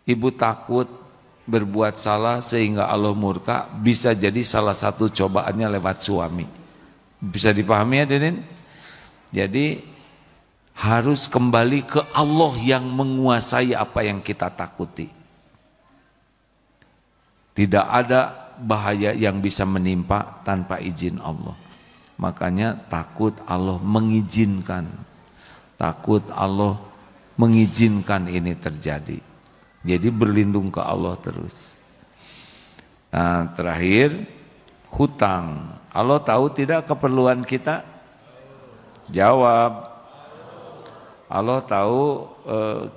Ibu takut berbuat salah sehingga Allah murka, bisa jadi salah satu cobaannya lewat suami. Bisa dipahami ya, Deden? Jadi harus kembali ke Allah yang menguasai apa yang kita takuti. Tidak ada bahaya yang bisa menimpa tanpa izin Allah. Makanya takut Allah mengizinkan. Takut Allah mengizinkan ini terjadi. Jadi berlindung ke Allah terus. Nah, terakhir hutang. Allah tahu tidak keperluan kita? Jawab. Allah tahu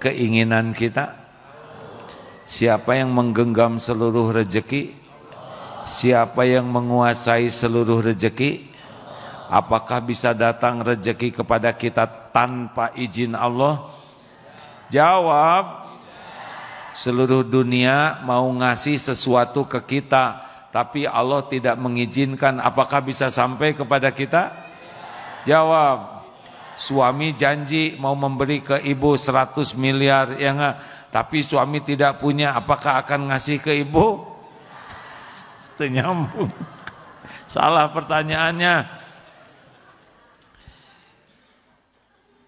keinginan kita. Siapa yang menggenggam seluruh rezeki? Siapa yang menguasai seluruh rezeki? Apakah bisa datang rezeki kepada kita tanpa izin Allah? Jawab. Seluruh dunia mau ngasih sesuatu ke kita, tapi Allah tidak mengizinkan. Apakah bisa sampai kepada kita? Jawab. Suami janji mau memberi ke ibu 100 miliar, ya enggak? Tapi suami tidak punya, apakah akan ngasih ke ibu? Itu nyambung. Salah pertanyaannya.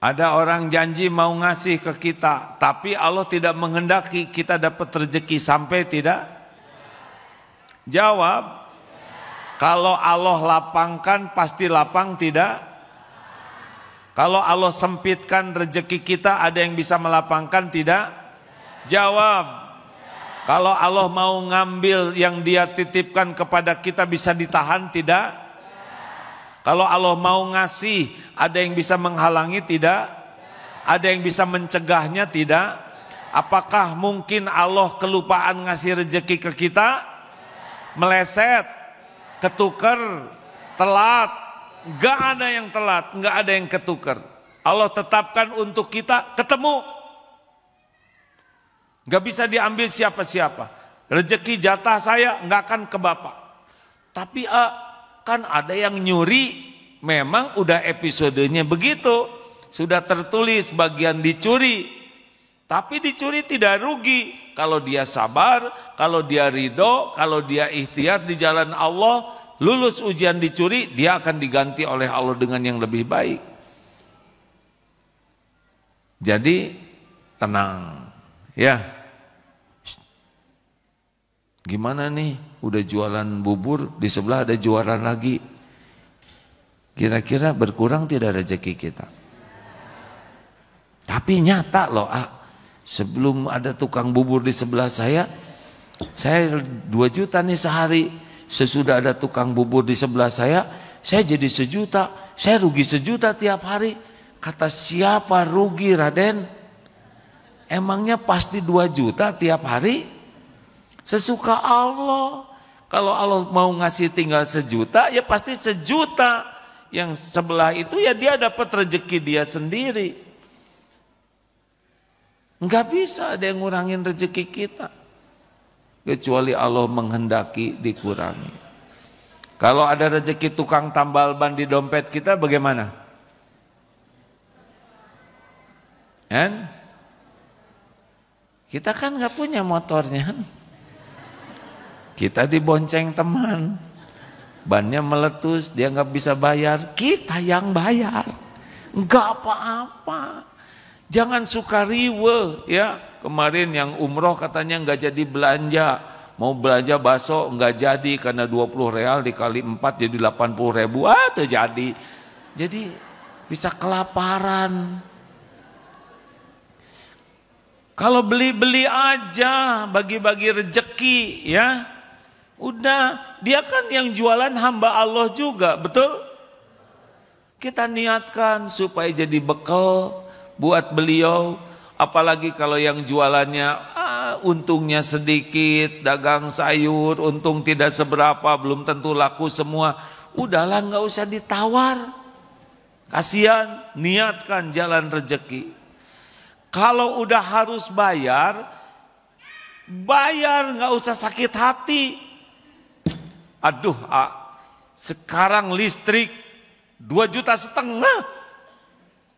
Ada orang janji mau ngasih ke kita, tapi Allah tidak menghendaki kita dapat rezeki, sampai tidak? Jawab. Kalau Allah lapangkan pasti lapang, tidak? Kalau Allah sempitkan rezeki kita, ada yang bisa melapangkan, tidak? Jawab. Kalau Allah mau ngambil yang Dia titipkan kepada kita, bisa ditahan, tidak? Kalau Allah mau ngasih, ada yang bisa menghalangi, tidak? Ada yang bisa mencegahnya, tidak? Apakah mungkin Allah kelupaan ngasih rezeki ke kita? Meleset, ketuker, telat? Enggak ada yang telat, enggak ada yang ketuker. Allah tetapkan untuk kita, ketemu. Enggak bisa diambil siapa-siapa. Rezeki jatah saya enggak akan ke Bapak. Tapi kan ada yang nyuri, memang udah episodenya begitu. Sudah tertulis bagian dicuri. Tapi dicuri tidak rugi. Kalau dia sabar, kalau dia ridho, kalau dia ikhtiar di jalan Allah, lulus ujian dicuri, dia akan diganti oleh Allah dengan yang lebih baik. Jadi tenang. Ya. Gimana nih? Udah jualan bubur, di sebelah ada jualan lagi. Kira-kira berkurang tidak rezeki kita? Tapi nyata loh, sebelum ada tukang bubur di sebelah saya 2 juta nih sehari. Sesudah ada tukang bubur di sebelah saya jadi 1 juta. Saya rugi 1 juta tiap hari. Kata siapa rugi, Raden? Emangnya pasti 2 juta tiap hari? Sesuka Allah. Kalau Allah mau ngasih tinggal 1 juta, ya pasti 1 juta. Yang sebelah itu ya dia dapat rezeki dia sendiri. Enggak bisa ada yang ngurangin rezeki kita. Kecuali Allah menghendaki dikurangi. Kalau ada rezeki tukang tambal ban di dompet kita bagaimana? Kita kan nggak punya motornya. Kita dibonceng teman, bannya meletus, dia nggak bisa bayar, kita yang bayar. Nggak apa-apa. Jangan suka riwe ya. Kemarin yang umroh katanya nggak jadi belanja. Mau belanja bakso nggak jadi karena 20 real dikali 4 jadi 80 ribu. Tuh jadi. Jadi bisa kelaparan. Kalau beli-beli aja, bagi-bagi rezeki ya. Udah, dia kan yang jualan hamba Allah juga, betul? Kita niatkan supaya jadi bekal buat beliau. Apalagi kalau yang jualannya untungnya sedikit, dagang sayur, untung tidak seberapa, belum tentu laku semua. Udahlah, nggak usah ditawar. Kasihan, niatkan jalan rezeki. Kalau udah harus bayar nggak usah sakit hati. Aduh, sekarang listrik 2,5 juta.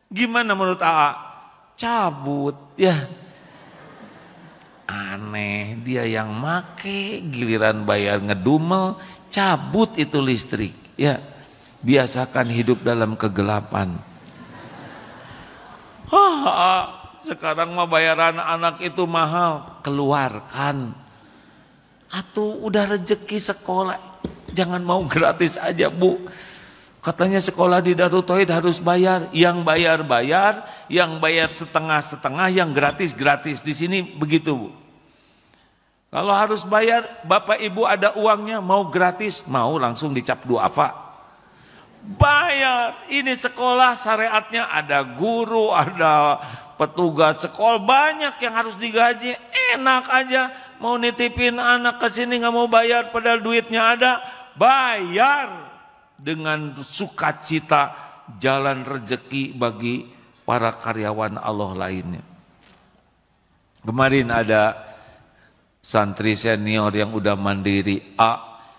Gimana menurut AA? Cabut ya. Aneh, dia yang make, giliran bayar ngedumel, cabut itu listrik ya. Biasakan hidup dalam kegelapan. Sekarang mah bayaran anak itu mahal, keluarkan. Atuh udah rezeki sekolah, jangan mau gratis aja Bu. Katanya sekolah di Darut Tauhid harus bayar, yang bayar, yang bayar setengah-setengah, yang gratis. Di sini begitu Bu. Kalau harus bayar, Bapak Ibu ada uangnya, mau gratis, mau langsung dicap duafa. Bayar, ini sekolah syariatnya ada guru, ada petugas sekolah, banyak yang harus digaji. Enak aja mau nitipin anak ke sini nggak mau bayar padahal duitnya ada. Bayar dengan sukacita, jalan rezeki bagi para karyawan Allah lainnya. Kemarin ada santri senior yang udah mandiri.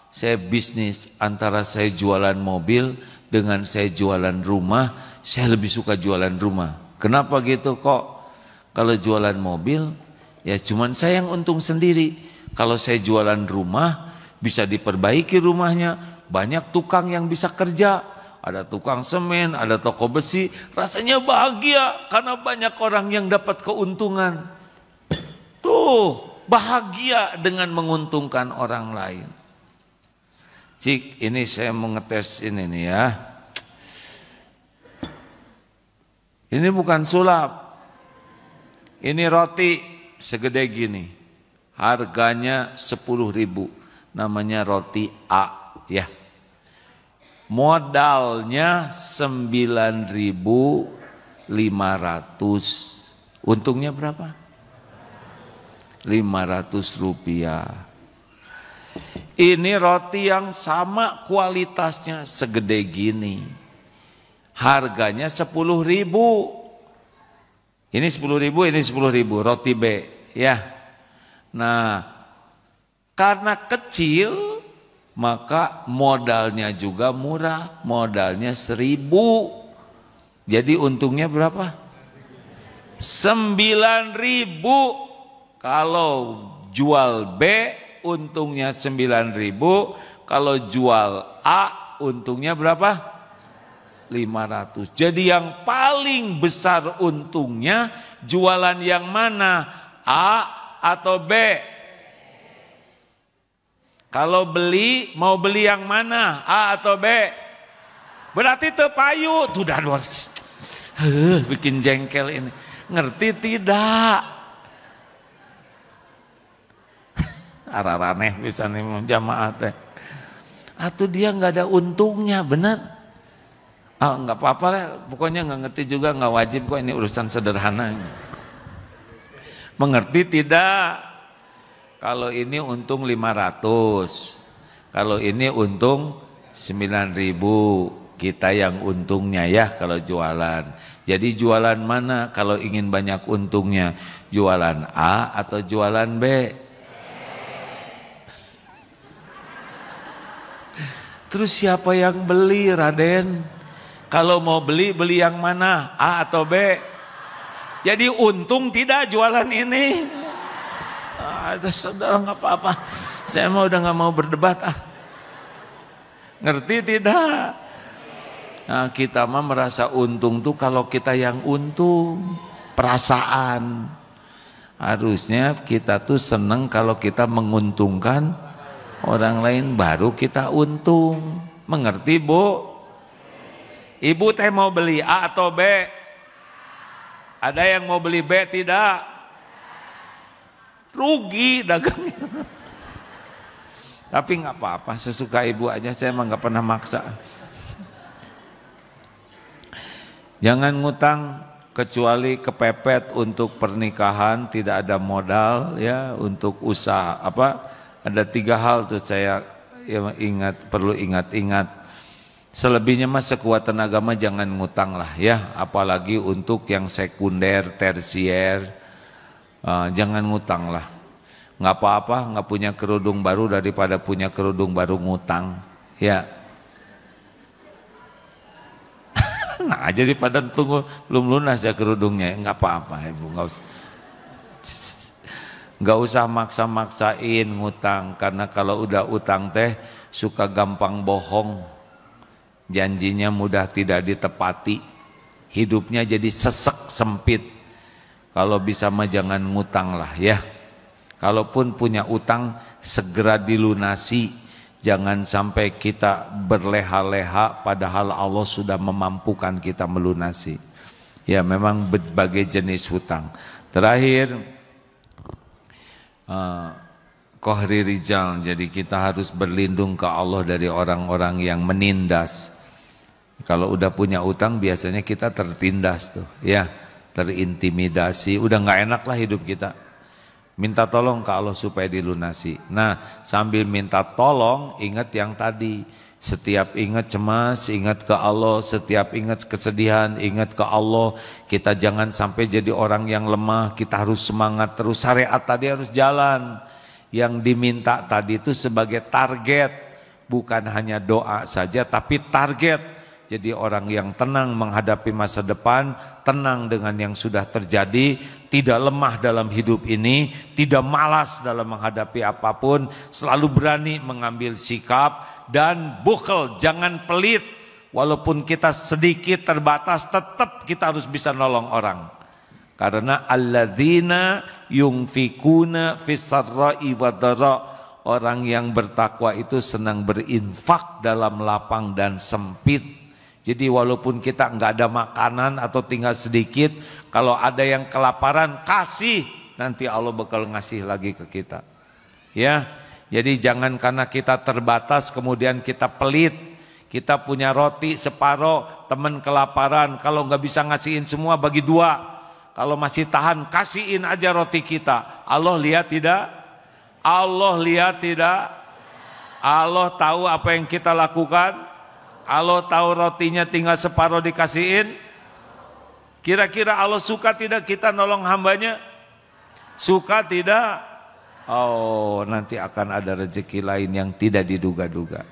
Saya bisnis antara saya jualan mobil dengan saya jualan rumah. Saya lebih suka jualan rumah. Kenapa gitu kok? Kalau jualan mobil ya cuman saya yang untung sendiri. Kalau saya jualan rumah bisa diperbaiki rumahnya. Banyak tukang yang bisa kerja. Ada tukang semen, ada toko besi. Rasanya bahagia karena banyak orang yang dapat keuntungan. Tuh, bahagia dengan menguntungkan orang lain. Cik, ini saya mau ngetes ini nih ya. Ini bukan sulap. Ini roti segede gini. Harganya 10.000. Namanya roti A ya. Modalnya 9.500. Untungnya berapa? 500 rupiah. Ini roti yang sama kualitasnya segede gini. Harganya 10.000. Ini 10.000, ini 10.000 roti B ya. Nah, karena kecil maka modalnya juga murah, modalnya 1.000. Jadi untungnya berapa? 9.000. Kalau jual B untungnya 9.000, kalau jual A untungnya berapa? 500. Jadi yang paling besar untungnya jualan yang mana? A atau B? Kalau beli, mau beli yang mana? A atau B? Berarti tepayu. Tuh dah bikin jengkel ini. Ngerti tidak? Araraneh bisa nih jamaah teh. Atau dia nggak ada untungnya, benar? Nggak apa-apa lah, pokoknya nggak ngerti juga, nggak wajib kok, ini urusan sederhana. Mengerti tidak? Kalau ini untung 500, kalau ini untung 9.000, kita yang untungnya ya kalau jualan. Jadi jualan mana kalau ingin banyak untungnya? Jualan A atau jualan B? Terus siapa yang beli, Raden? Kalau mau beli, beli yang mana? A atau B? Jadi untung tidak jualan ini? Saudara nggak apa-apa. Saya mau udah nggak mau berdebat. Ngerti tidak? Nah, kita mah merasa untung tuh kalau kita yang untung. Perasaan. Harusnya kita tuh seneng kalau kita menguntungkan orang lain, baru kita untung. Mengerti Bu? Ibu teh mau beli A atau B? Ada yang mau beli B tidak? Rugi dagangnya. Tapi nggak apa-apa, sesuka ibu aja, saya emang nggak pernah maksa. Jangan ngutang kecuali kepepet untuk pernikahan, tidak ada modal ya untuk usaha. Ada 3 hal tuh saya perlu ingat-ingat. Selebihnya mah sekuat tenaga mah jangan ngutang lah ya, apalagi untuk yang sekunder, tersier, jangan ngutang lah. Nggak apa-apa, nggak punya kerudung baru daripada punya kerudung baru ngutang ya. Nah jadi pada tunggu belum lunas ya kerudungnya, nggak apa-apa ibu, nggak usah maksa-maksain ngutang, karena kalau udah utang teh suka gampang bohong, janjinya mudah tidak ditepati, hidupnya jadi sesek sempit. Kalau bisa mah jangan ngutang lah ya. Kalaupun punya utang segera dilunasi. Jangan sampai kita berleha-leha padahal Allah sudah memampukan kita melunasi. Ya memang berbagai jenis hutang. Terakhir, kohri rijal, jadi kita harus berlindung ke Allah dari orang-orang yang menindas. Kalau udah punya utang biasanya kita tertindas tuh, ya terintimidasi, udah nggak enak lah hidup kita. Minta tolong ke Allah supaya dilunasi. Nah sambil minta tolong ingat yang tadi. Setiap ingat cemas, ingat ke Allah. Setiap ingat kesedihan, ingat ke Allah. Kita jangan sampai jadi orang yang lemah. Kita harus semangat terus. Syariat tadi harus jalan. Yang diminta tadi itu sebagai target. Bukan hanya doa saja tapi target. Jadi orang yang tenang menghadapi masa depan, tenang dengan yang sudah terjadi, tidak lemah dalam hidup ini, tidak malas dalam menghadapi apapun, selalu berani mengambil sikap, dan bukhel, jangan pelit. Walaupun kita sedikit terbatas, tetap kita harus bisa nolong orang. Karena alladzina yunfikuna fis-sarra'i wad-dharra, orang yang bertakwa itu senang berinfak dalam lapang dan sempit. Jadi walaupun kita nggak ada makanan atau tinggal sedikit, kalau ada yang kelaparan kasih, nanti Allah bakal ngasih lagi ke kita. Ya, jadi jangan karena kita terbatas kemudian kita pelit. Kita punya roti separoh, teman kelaparan, kalau nggak bisa ngasihin semua bagi 2. Kalau masih tahan kasihin aja roti kita. Allah lihat tidak? Allah lihat tidak? Allah tahu apa yang kita lakukan? Allah tahu rotinya tinggal separuh dikasihin. Kira-kira Allah suka tidak kita nolong hambanya? Suka tidak? Oh, nanti akan ada rezeki lain yang tidak diduga-duga.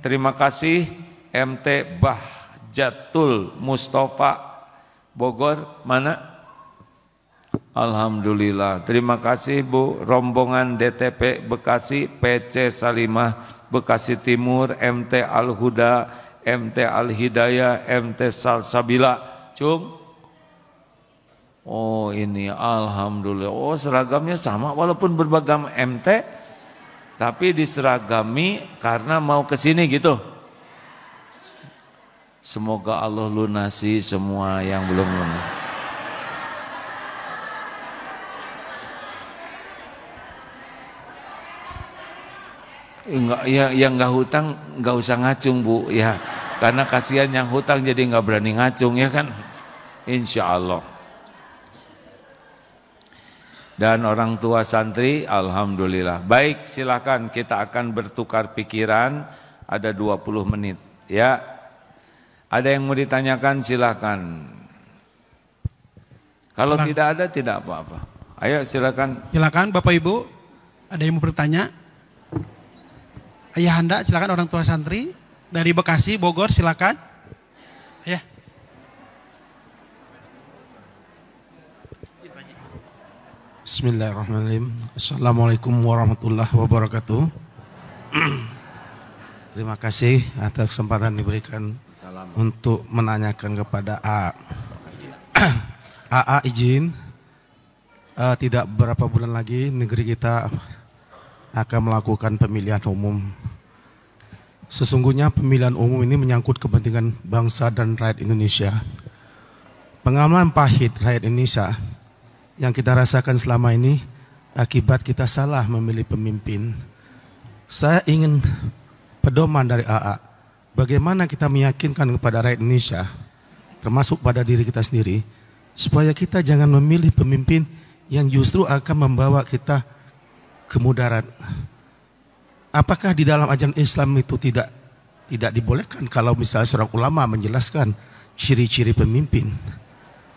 Terima kasih MT Bahjatul Mustafa Bogor, mana? Alhamdulillah. Terima kasih Bu. Rombongan DTP Bekasi, PC Salimah Bekasi Timur, MT Al-Huda, MT Al-Hidayah, MT Salsabila. Cum. Oh ini alhamdulillah. Oh seragamnya sama walaupun berbagam MT, tapi diseragami karena mau ke sini gitu. Semoga Allah lunasi semua yang belum lunas. Enggak, ya yang nggak hutang nggak usah ngacung Bu ya, karena kasihan yang hutang jadi nggak berani ngacung ya kan, insya Allah. Dan orang tua santri alhamdulillah. Baik, silakan kita akan bertukar pikiran, ada 20 menit ya. Ada yang mau ditanyakan silakan. Kalau tidak ada tidak apa-apa. Ayo silakan. Silakan Bapak Ibu, ada yang mau bertanya? Ayahanda, silakan orang tua santri dari Bekasi, Bogor, silakan. Ya. Bismillahirrahmanirrahim. Assalamualaikum warahmatullahi wabarakatuh. Terima kasih atas kesempatan diberikan untuk menanyakan kepada AA. AA izin, tidak berapa bulan lagi negeri kita akan melakukan pemilihan umum. Sesungguhnya pemilihan umum ini menyangkut kepentingan bangsa dan rakyat Indonesia. Pengalaman pahit rakyat Indonesia yang kita rasakan selama ini akibat kita salah memilih pemimpin. Saya ingin pedoman dari AA, bagaimana kita meyakinkan kepada rakyat Indonesia termasuk pada diri kita sendiri, supaya kita jangan memilih pemimpin yang justru akan membawa kita ke mudarat. Apakah di dalam ajaran Islam itu tidak dibolehkan kalau misalnya seorang ulama menjelaskan ciri-ciri pemimpin?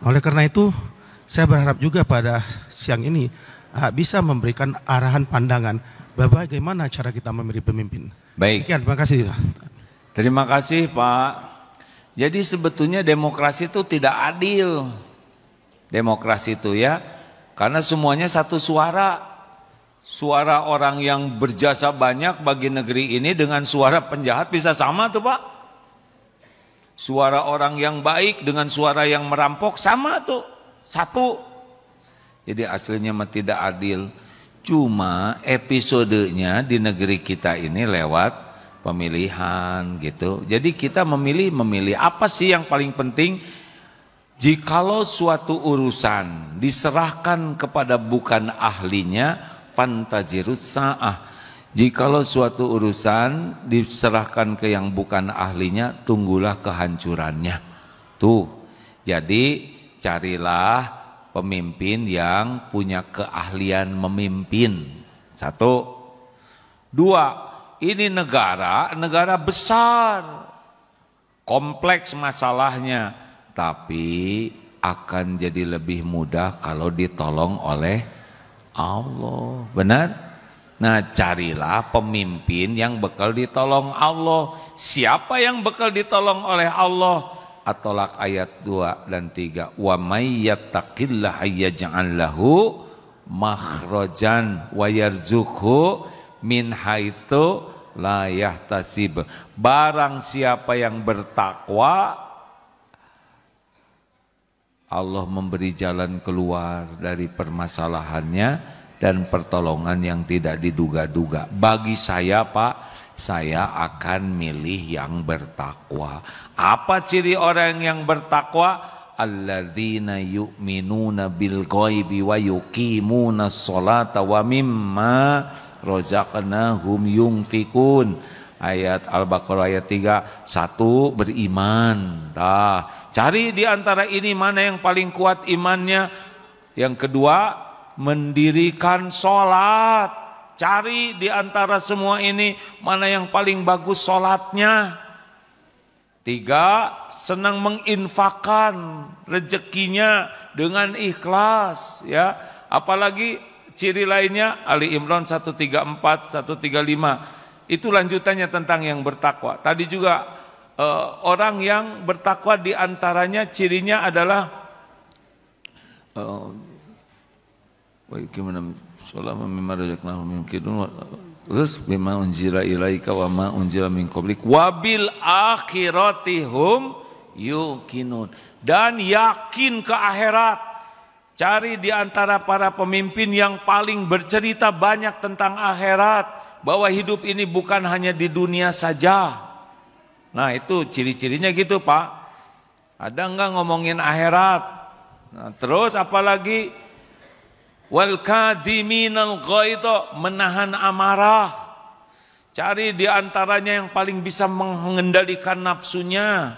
Oleh karena itu, saya berharap juga pada siang ini bisa memberikan arahan pandangan bagaimana cara kita memilih pemimpin. Baik. Terima kasih. Terima kasih Pak. Jadi sebetulnya demokrasi itu tidak adil. Demokrasi itu ya, karena semuanya satu suara. Suara orang yang berjasa banyak bagi negeri ini dengan suara penjahat bisa sama tuh Pak. Suara orang yang baik dengan suara yang merampok sama tuh, satu. Jadi aslinya mah tidak adil. Cuma episodenya di negeri kita ini lewat pemilihan gitu. Jadi kita memilih apa sih yang paling penting? Jikalau suatu urusan diserahkan kepada bukan ahlinya, fantazirus sa'ah. Jikalau suatu urusan diserahkan ke yang bukan ahlinya, tunggulah kehancurannya. Tuh. Jadi carilah pemimpin yang punya keahlian memimpin. Satu. Dua. Ini negara besar, kompleks masalahnya, tapi akan jadi lebih mudah kalau ditolong oleh Allah. Benar? Nah, carilah pemimpin yang bakal ditolong Allah. Siapa yang bakal ditolong oleh Allah? At-Tolak ayat 2 dan 3. Wa may yattaqillaha yaj'al lahu makhrajan wa yarzuqhu min haitsu la yahtasib. Barang siapa yang bertakwa, Allah memberi jalan keluar dari permasalahannya dan pertolongan yang tidak diduga-duga. Bagi saya Pak, saya akan milih yang bertakwa. Apa ciri orang yang bertakwa? Alladzina yu'minuna bil ghaibi wa yuqimuna sholata wa mimma razaqnahum yunfikun. Ayat Al-Baqarah ayat 3. Satu, beriman. Cari di antara ini mana yang paling kuat imannya. Yang kedua, mendirikan sholat. Cari di antara semua ini mana yang paling bagus sholatnya. Tiga, senang menginfakkan rezekinya dengan ikhlas, ya. Apalagi ciri lainnya Ali Imran 134, 135. Itu lanjutannya tentang yang bertakwa. Tadi juga orang yang bertakwa di antaranya cirinya adalah gimana? Sholama mimma razaqnahum yunfikun. Terus bima unzila ilaika wa ma unzila min qablik wabil akhirati hum yuqinun. Dan yakin ke akhirat. Cari di antara para pemimpin yang paling bercerita banyak tentang akhirat, bahwa hidup ini bukan hanya di dunia saja. Nah, itu ciri-cirinya gitu, Pak. Ada enggak ngomongin akhirat? Nah, terus apalagi wal kadiminal ghaidha, menahan amarah. Cari di antaranya yang paling bisa mengendalikan nafsunya.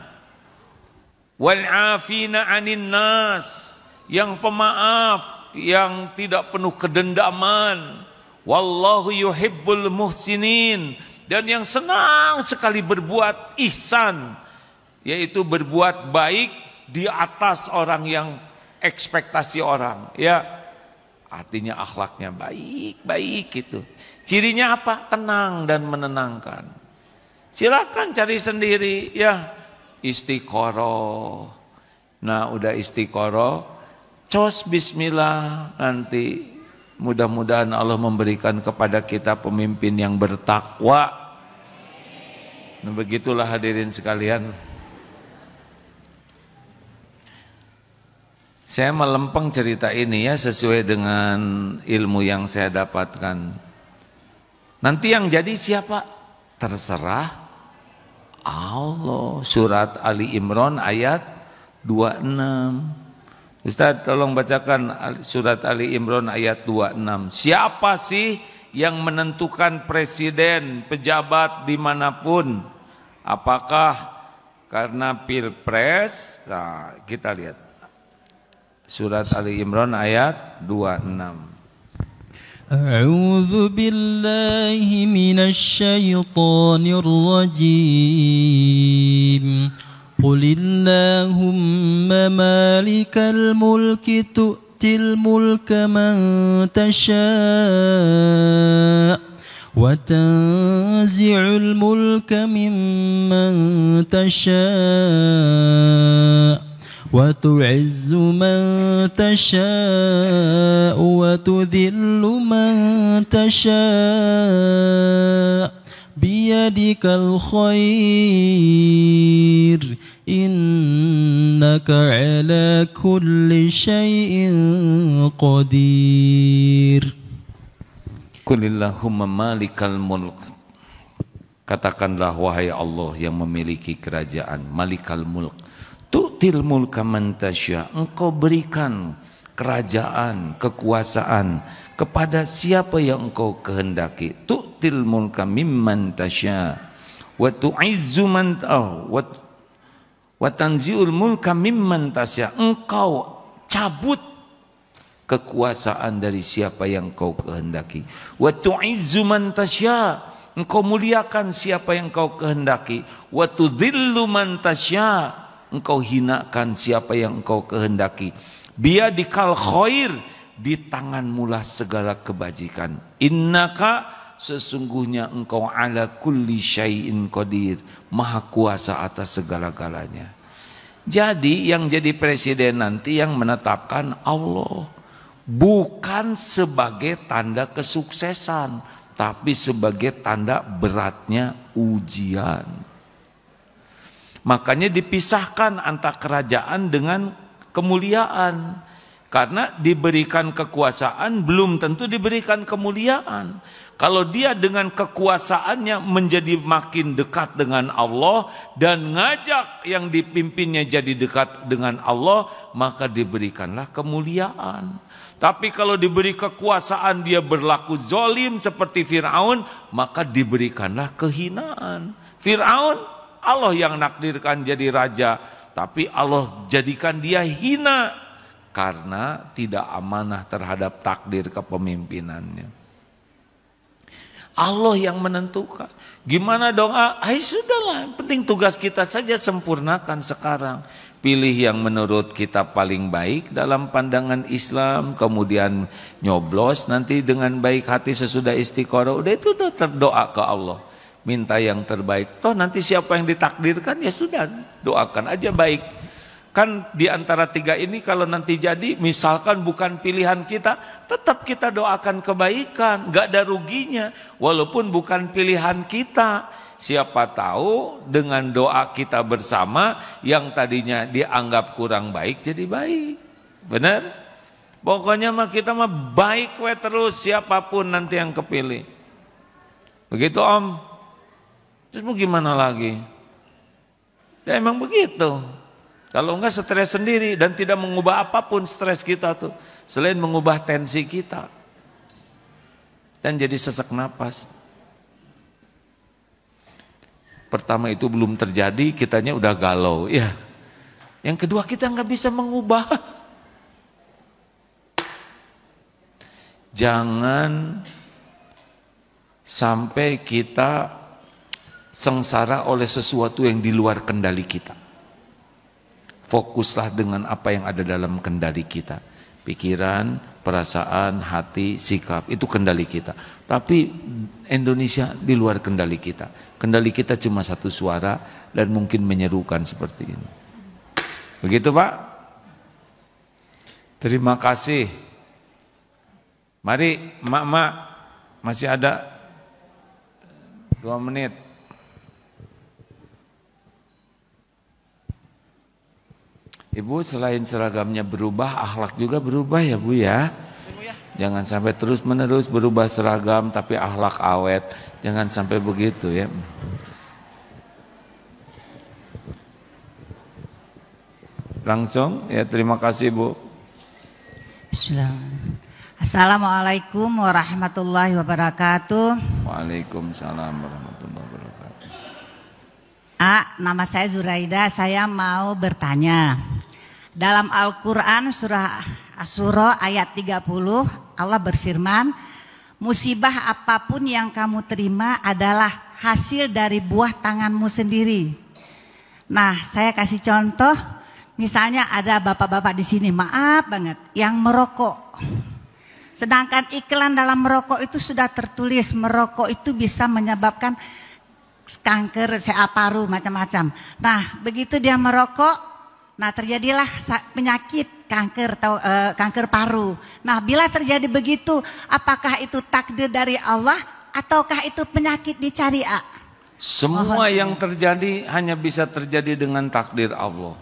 Wal afina 'anin nas, yang pemaaf, yang tidak penuh kedendaman. Wallahu yuhibbul muhsinin, dan yang senang sekali berbuat ihsan, yaitu berbuat baik di atas orang yang ekspektasi orang, ya. Artinya akhlaknya baik-baik gitu. Cirinya apa? Tenang dan menenangkan. Silakan cari sendiri, ya. Istiqoroh. Nah, udah istiqoroh, cos bismillah, nanti mudah-mudahan Allah memberikan kepada kita pemimpin yang bertakwa. Nah, begitulah hadirin sekalian. Saya melempeng cerita ini ya sesuai dengan ilmu yang saya dapatkan. Nanti yang jadi siapa? Terserah Allah. Surat Ali Imran ayat 26. Ustaz tolong bacakan surat Ali Imran ayat 26. Siapa sih yang menentukan presiden, pejabat dimanapun? Apakah karena pilpres. Nah, kita lihat surat Ali Imran ayat 26. A'udzu billahi minasy syaithanir rajim. Qulillahumma malikal mulki tu'til mulka man tasha' wa tanzi'ul mulka mimman tasha' wa tu'izzu man tasha' wa tudhillu man tasha' biyadikal khair innaka ala kulli syai'in qadir. Qulillahumma malikal mulk. Katakanlah wahai Allah yang memiliki kerajaan, malikal mulk. Tu'til mulka man tasya, engkau berikan kerajaan, kekuasaan kepada siapa yang engkau kehendaki. Tu'til mulka mimman tasya wa tu'izzu man wa tanzi'ul mulka mimman tasya. Engkau cabut kekuasaan dari siapa yang engkau kehendaki. Wa tu'izzu man tasya, engkau muliakan siapa yang engkau kehendaki. Wa tudhillu man tasya, engkau hinakan siapa yang engkau kehendaki. Biyadikal khair, di tanganmulah segala kebajikan. Innaka, sesungguhnya engkau ala kulli syai'in qadir, maha kuasa atas segala-galanya. Jadi yang jadi presiden nanti yang menetapkan Allah, bukan sebagai tanda kesuksesan, tapi sebagai tanda beratnya ujian. Makanya dipisahkan antara kerajaan dengan kemuliaan. Karena diberikan kekuasaan belum tentu diberikan kemuliaan. Kalau dia dengan kekuasaannya menjadi makin dekat dengan Allah dan ngajak yang dipimpinnya jadi dekat dengan Allah, maka diberikanlah kemuliaan. Tapi kalau diberi kekuasaan dia berlaku zalim seperti Fir'aun, maka diberikanlah kehinaan. Fir'aun Allah yang nakdirkan jadi raja, tapi Allah jadikan dia hina karena tidak amanah terhadap takdir kepemimpinannya. Allah yang menentukan. Gimana dong? Sudahlah, penting tugas kita saja sempurnakan sekarang. Pilih yang menurut kita paling baik dalam pandangan Islam, kemudian nyoblos nanti dengan baik hati sesudah istiqoroh. Udah itu udah terdoa ke Allah. Minta yang terbaik. Toh nanti siapa yang ditakdirkan ya sudah, doakan aja baik. Kan di antara tiga ini kalau nanti jadi misalkan bukan pilihan kita, tetap kita doakan kebaikan, gak ada ruginya. Walaupun bukan pilihan kita, siapa tahu dengan doa kita bersama yang tadinya dianggap kurang baik jadi baik. Benar? Pokoknya mah kita mah baik we terus siapapun nanti yang kepilih. Begitu Om. Terus mau gimana lagi? Ya emang begitu. Kalau enggak stres sendiri dan tidak mengubah apapun stres kita tuh. Selain mengubah tensi kita. Dan jadi sesak napas. Pertama itu belum terjadi, kitanya udah galau. Ya. Yang kedua kita nggak bisa mengubah. Jangan sampai kita sengsara oleh sesuatu yang di luar kendali kita. Fokuslah dengan apa yang ada dalam kendali kita. Pikiran, perasaan, hati, sikap, itu kendali kita. Tapi Indonesia di luar kendali kita. Kendali kita cuma satu suara dan mungkin menyerukan seperti ini. Begitu Pak? Terima kasih. Mari emak-emak, masih ada 2 menit. Ibu selain seragamnya berubah, akhlak juga berubah ya Bu ya. Jangan sampai terus menerus berubah seragam tapi akhlak awet. Jangan sampai begitu ya. Langsung ya, terima kasih Bu. Bismillahirrahmanirrahim. Assalamualaikum warahmatullahi wabarakatuh. Waalaikumsalam warahmatullahi wabarakatuh. nama saya Zuraida. Saya mau bertanya. Dalam Al-Quran surah Asy-Syura ayat 30 Allah berfirman, musibah apapun yang kamu terima adalah hasil dari buah tanganmu sendiri. Nah, saya kasih contoh, misalnya ada bapak-bapak di sini, maaf banget, yang merokok. Sedangkan iklan dalam merokok itu sudah tertulis merokok itu bisa menyebabkan kanker, paru, macam-macam. Nah, begitu dia merokok, nah terjadilah penyakit kanker paru. Nah, bila terjadi begitu, apakah itu takdir dari Allah ataukah itu penyakit dicari? Semua yang terjadi hanya bisa terjadi dengan takdir Allah.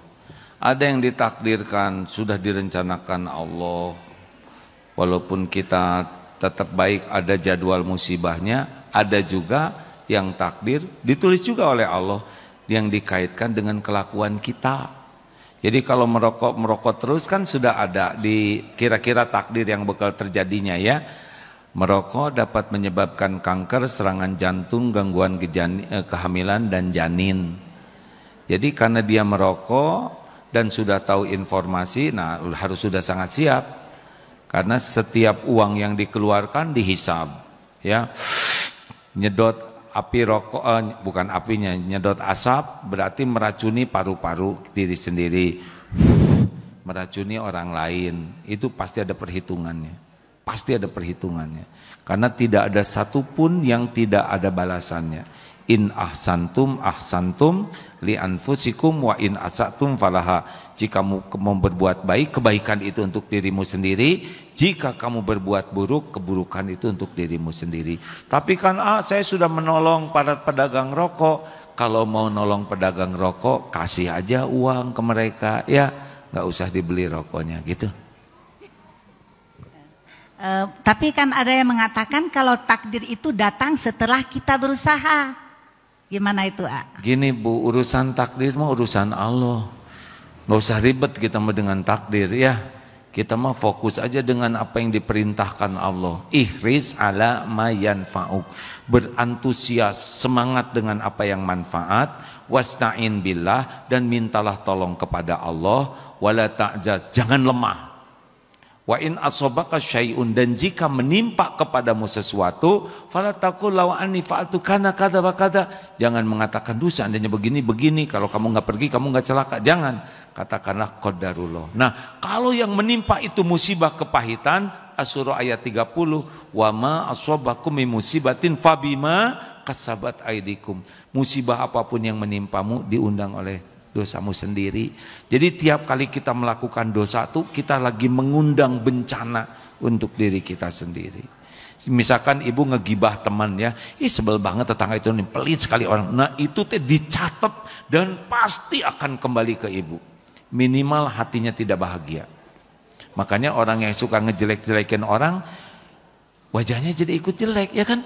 Ada yang ditakdirkan, sudah direncanakan Allah. Walaupun kita tetap baik, ada jadwal musibahnya. Ada juga yang takdir ditulis juga oleh Allah yang dikaitkan dengan kelakuan kita. Jadi kalau merokok terus kan sudah ada di kira-kira takdir yang bakal terjadinya ya. Merokok dapat menyebabkan kanker, serangan jantung, gangguan kehamilan dan janin. Jadi karena dia merokok dan sudah tahu informasi, nah harus sudah sangat siap. Karena setiap uang yang dikeluarkan dihisab, ya. Nyedot api rokok, bukan apinya, nyedot asap berarti meracuni paru-paru diri sendiri, meracuni orang lain. Itu pasti ada perhitungannya, pasti ada perhitungannya. Karena tidak ada satupun yang tidak ada balasannya. In ahsantum ahsantum li anfusikum wa in asatum falaha. Jika kamu berbuat baik, kebaikan itu untuk dirimu sendiri. Jika kamu berbuat buruk, keburukan itu untuk dirimu sendiri. Tapi kan saya sudah menolong para pedagang rokok. Kalau mau nolong pedagang rokok, kasih aja uang ke mereka, ya nggak usah dibeli rokoknya gitu. Tapi kan ada yang mengatakan kalau takdir itu datang setelah kita berusaha. Gimana itu, Gini Bu, urusan takdir mah urusan Allah. Nggak usah ribet kita mah dengan takdir ya. Kita mah fokus aja dengan apa yang diperintahkan Allah. Ihris ala ma yanfa'uk. Berantusias, semangat dengan apa yang manfaat. Wasta'in billah, dan mintalah tolong kepada Allah. Wala ta'jaz, jangan lemah. Wa in asobaka syai'un, dan jika menimpa kepadamu sesuatu, fala taqul law anni fa'altu kana kada wa kada. Jangan mengatakan duh seandainya begini, kalau kamu enggak pergi kamu enggak celaka. Jangan, katakanlah qadarullah. Nah, kalau yang menimpa itu musibah kepahitan, Asy-Syura ayat 30, wa ma asobakum min musibatin fabima kasabat aidikum. Musibah apapun yang menimpamu diundang oleh dosamu sendiri. Jadi tiap kali kita melakukan dosa itu kita lagi mengundang bencana untuk diri kita sendiri. Misalkan ibu ngegibah teman ya, sebel banget tetangga itu nih, pelit sekali orang. Nah itu dicatat dan pasti akan kembali ke ibu. Minimal hatinya tidak bahagia. Makanya orang yang suka ngejelek-jelekin orang, wajahnya jadi ikut jelek, ya kan?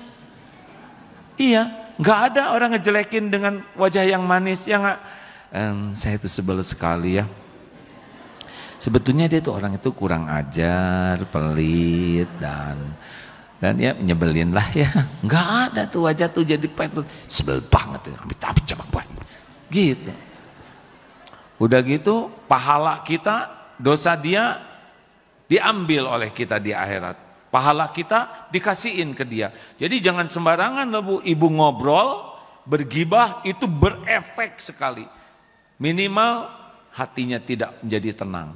Iya, nggak ada orang ngejelekin dengan wajah yang manis, ya nggak? Saya itu sebel sekali ya. Sebetulnya dia tuh orang itu kurang ajar, pelit dan ya nyebelin lah ya. Nggak ada tuh wajah tuh jadi pelit, sebel banget ya. Tapi coba gitu. Udah gitu pahala kita, dosa dia diambil oleh kita di akhirat. Pahala kita dikasihin ke dia. Jadi jangan sembarangan loh Bu, ibu ngobrol, bergibah itu berefek sekali. Minimal hatinya tidak menjadi tenang.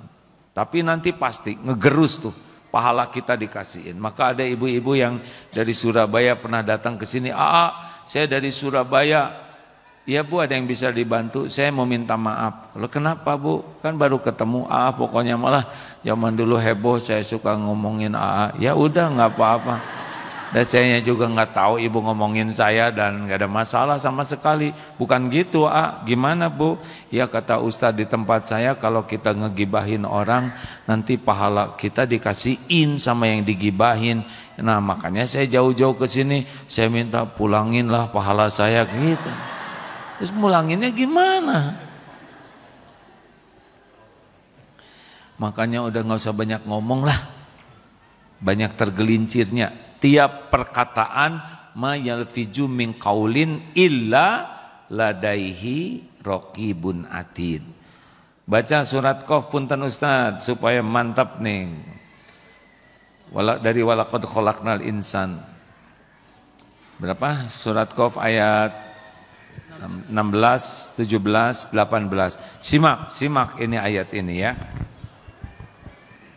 Tapi nanti pasti ngegerus tuh, pahala kita dikasihin. Maka ada ibu-ibu yang dari Surabaya pernah datang ke sini, saya dari Surabaya. Ya Bu, ada yang bisa dibantu, saya mau minta maaf. Loh kenapa Bu? Kan baru ketemu, pokoknya malah zaman dulu heboh, saya suka ngomongin Ya udah nggak apa-apa. Dan saya juga nggak tahu ibu ngomongin saya dan nggak ada masalah sama sekali. Bukan gitu, gimana Bu? Ya kata Ustadz di tempat saya kalau kita ngegibahin orang nanti pahala kita dikasihin sama yang digibahin. Nah makanya saya jauh-jauh ke sini, saya minta pulanginlah pahala saya gitu. Terus pulanginnya gimana? Makanya udah nggak usah banyak ngomong lah, banyak tergelincirnya. Tiap perkataan ma yalfiju min qaulin illa ladaihi raqibun atid. Baca surat Qaf punten Ustaz supaya mantap nih. Dari walaqad khalaqnal insan. Berapa? Surat Qaf ayat 16, 17, 18. Simak ini ayat ini ya.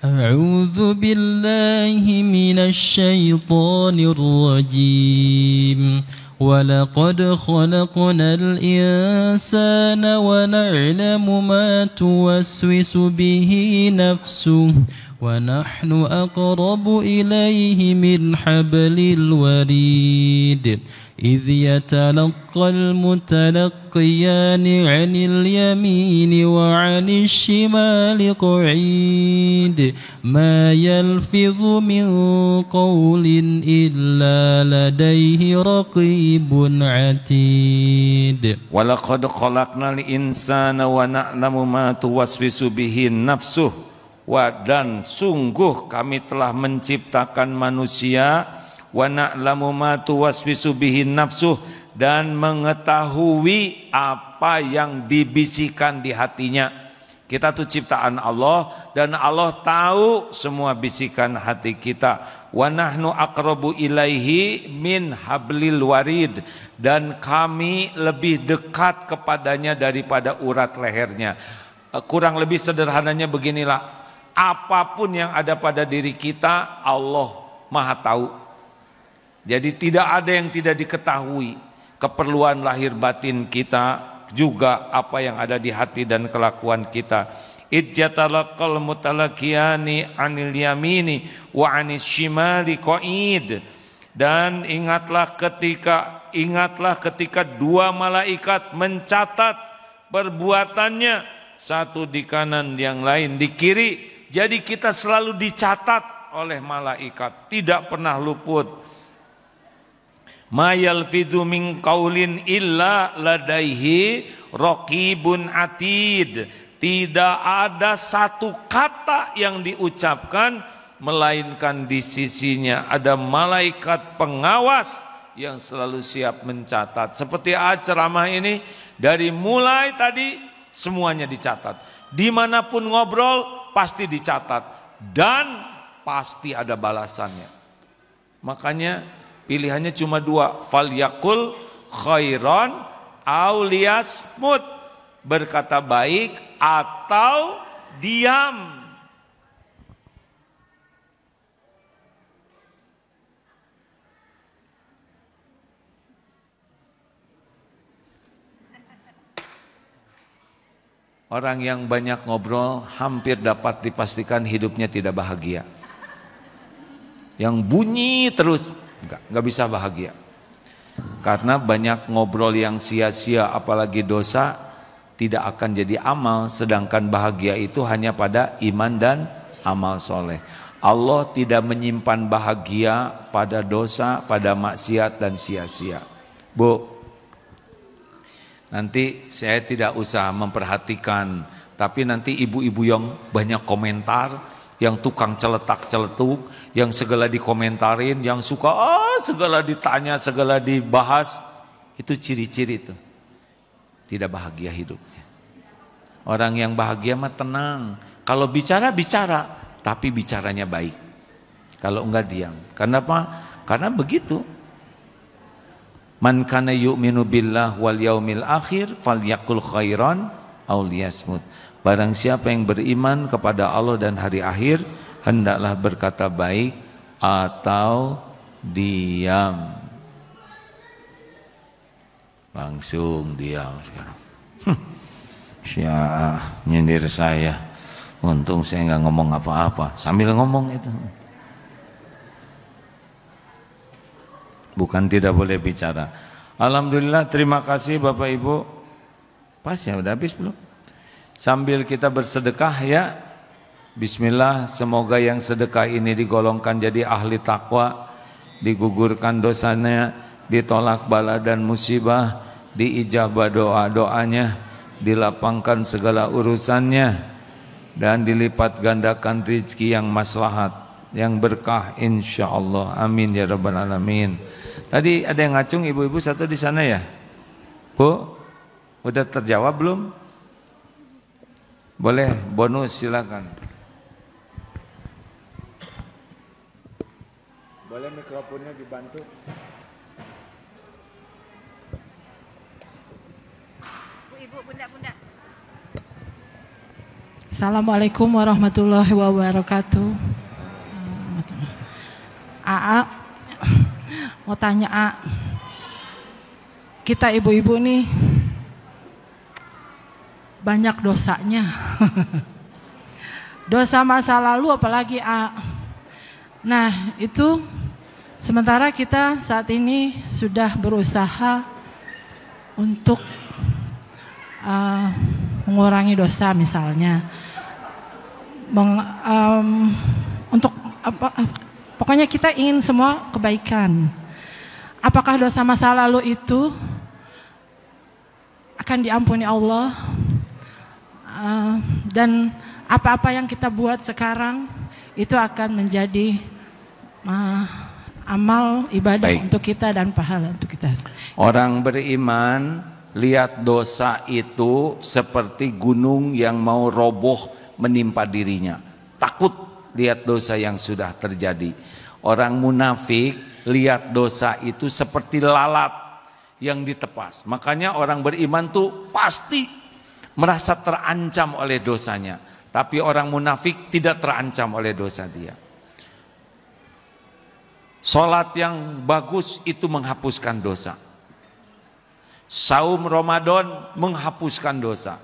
A'udzu billahi minasy syaithanir rajim. Walaqad khalaqnal insana wa na'lamu ma tuwaswisu bihi nafsuhu wa nahnu aqrabu ilayhi min hablil warid. إذ يتلقى المتلقيان عن اليمين وعن الشمال قعيد ما يلفظ من قول إلا لديه رقيب عتيد ولقد خلقنا الإنسان ونعلم ما توسوس به نفسه. Dan sungguh kami telah menciptakan manusia wa na'lamu ma tuwaswisu bihi nafsuh, dan mengetahui apa yang dibisikkan di hatinya. Kita tuh ciptaan Allah dan Allah tahu semua bisikan hati kita. Wa nahnu aqrabu ilaihi min hablil warid, dan kami lebih dekat kepadanya daripada urat lehernya. Kurang lebih sederhananya beginilah, apapun yang ada pada diri kita Allah Maha tahu. Jadi tidak ada yang tidak diketahui, keperluan lahir batin kita, juga apa yang ada di hati dan kelakuan kita. Idjatalaqal mutalaqiyani 'anil yamini wa 'anis shimali qa'id. Dan ingatlah ketika dua malaikat mencatat perbuatannya, satu di kanan yang lain di kiri. Jadi kita selalu dicatat oleh malaikat, tidak pernah luput. Ma yalfidhu min qaulin illa ladaihi raqibun atid. Tidak ada satu kata yang diucapkan melainkan di sisinya ada malaikat pengawas yang selalu siap mencatat. Seperti ceramah ini, dari mulai tadi semuanya dicatat. Dimanapun ngobrol pasti dicatat dan pasti ada balasannya. Makanya pilihannya cuma dua, falyakul khairan aw liyasmut, berkata baik atau diam. Orang yang banyak ngobrol hampir dapat dipastikan hidupnya tidak bahagia. Yang bunyi terus Enggak bisa bahagia. Karena banyak ngobrol yang sia-sia, apalagi dosa, tidak akan jadi amal. Sedangkan bahagia itu hanya pada iman dan amal soleh. Allah tidak menyimpan bahagia pada dosa, pada maksiat dan sia-sia. Bu, nanti saya tidak usah memperhatikan, tapi nanti ibu-ibu yang banyak komentar, yang tukang celetak-celetuk, yang segala dikomentarin, yang suka segala ditanya, segala dibahas, itu ciri-ciri itu tidak bahagia hidupnya. Orang yang bahagia mah tenang, kalau bicara, tapi bicaranya baik. Kalau enggak diam. Kenapa? Karena begitu. Man kana yu'minu billah wal yaumil akhir falyakul khairan aw liyasmut. Barang siapa yang beriman kepada Allah dan hari akhir, hendaklah berkata baik atau diam. Langsung diam sekarang. Nyindir saya. Untung saya nggak ngomong apa-apa. Sambil ngomong itu. Bukan tidak boleh bicara. Alhamdulillah, terima kasih Bapak Ibu. Pas ya, udah habis belum? Sambil kita bersedekah ya. Bismillah, semoga yang sedekah ini digolongkan jadi ahli takwa, digugurkan dosanya, ditolak bala dan musibah, diijabah doa-doanya, dilapangkan segala urusannya, dan dilipat gandakan rezeki yang maslahat, yang berkah insyaallah. Amin ya rabbal alamin. Tadi ada yang ngacung ibu-ibu satu di sana ya? Bu? Udah terjawab belum? Boleh, bonus silakan. Boleh mikrofonnya dibantu? Ibu, bunda. Assalamualaikum warahmatullahi wabarakatuh. Aa, mau tanya A, kita ibu-ibu nih banyak dosanya. Dosa masa lalu apalagi A. Nah itu sementara kita saat ini sudah berusaha untuk mengurangi dosa misalnya. Untuk pokoknya kita ingin semua kebaikan. Apakah dosa masa lalu itu akan diampuni Allah? Dan apa-apa yang kita buat sekarang itu akan menjadi amal ibadah untuk kita dan pahala untuk kita. Orang beriman lihat dosa itu seperti gunung yang mau roboh menimpa dirinya. Takut lihat dosa yang sudah terjadi. Orang munafik lihat dosa itu seperti lalat yang ditepas. Makanya orang beriman tuh pasti merasa terancam oleh dosanya. Tapi orang munafik tidak terancam oleh dosa dia. Salat yang bagus itu menghapuskan dosa. Saum Ramadan menghapuskan dosa.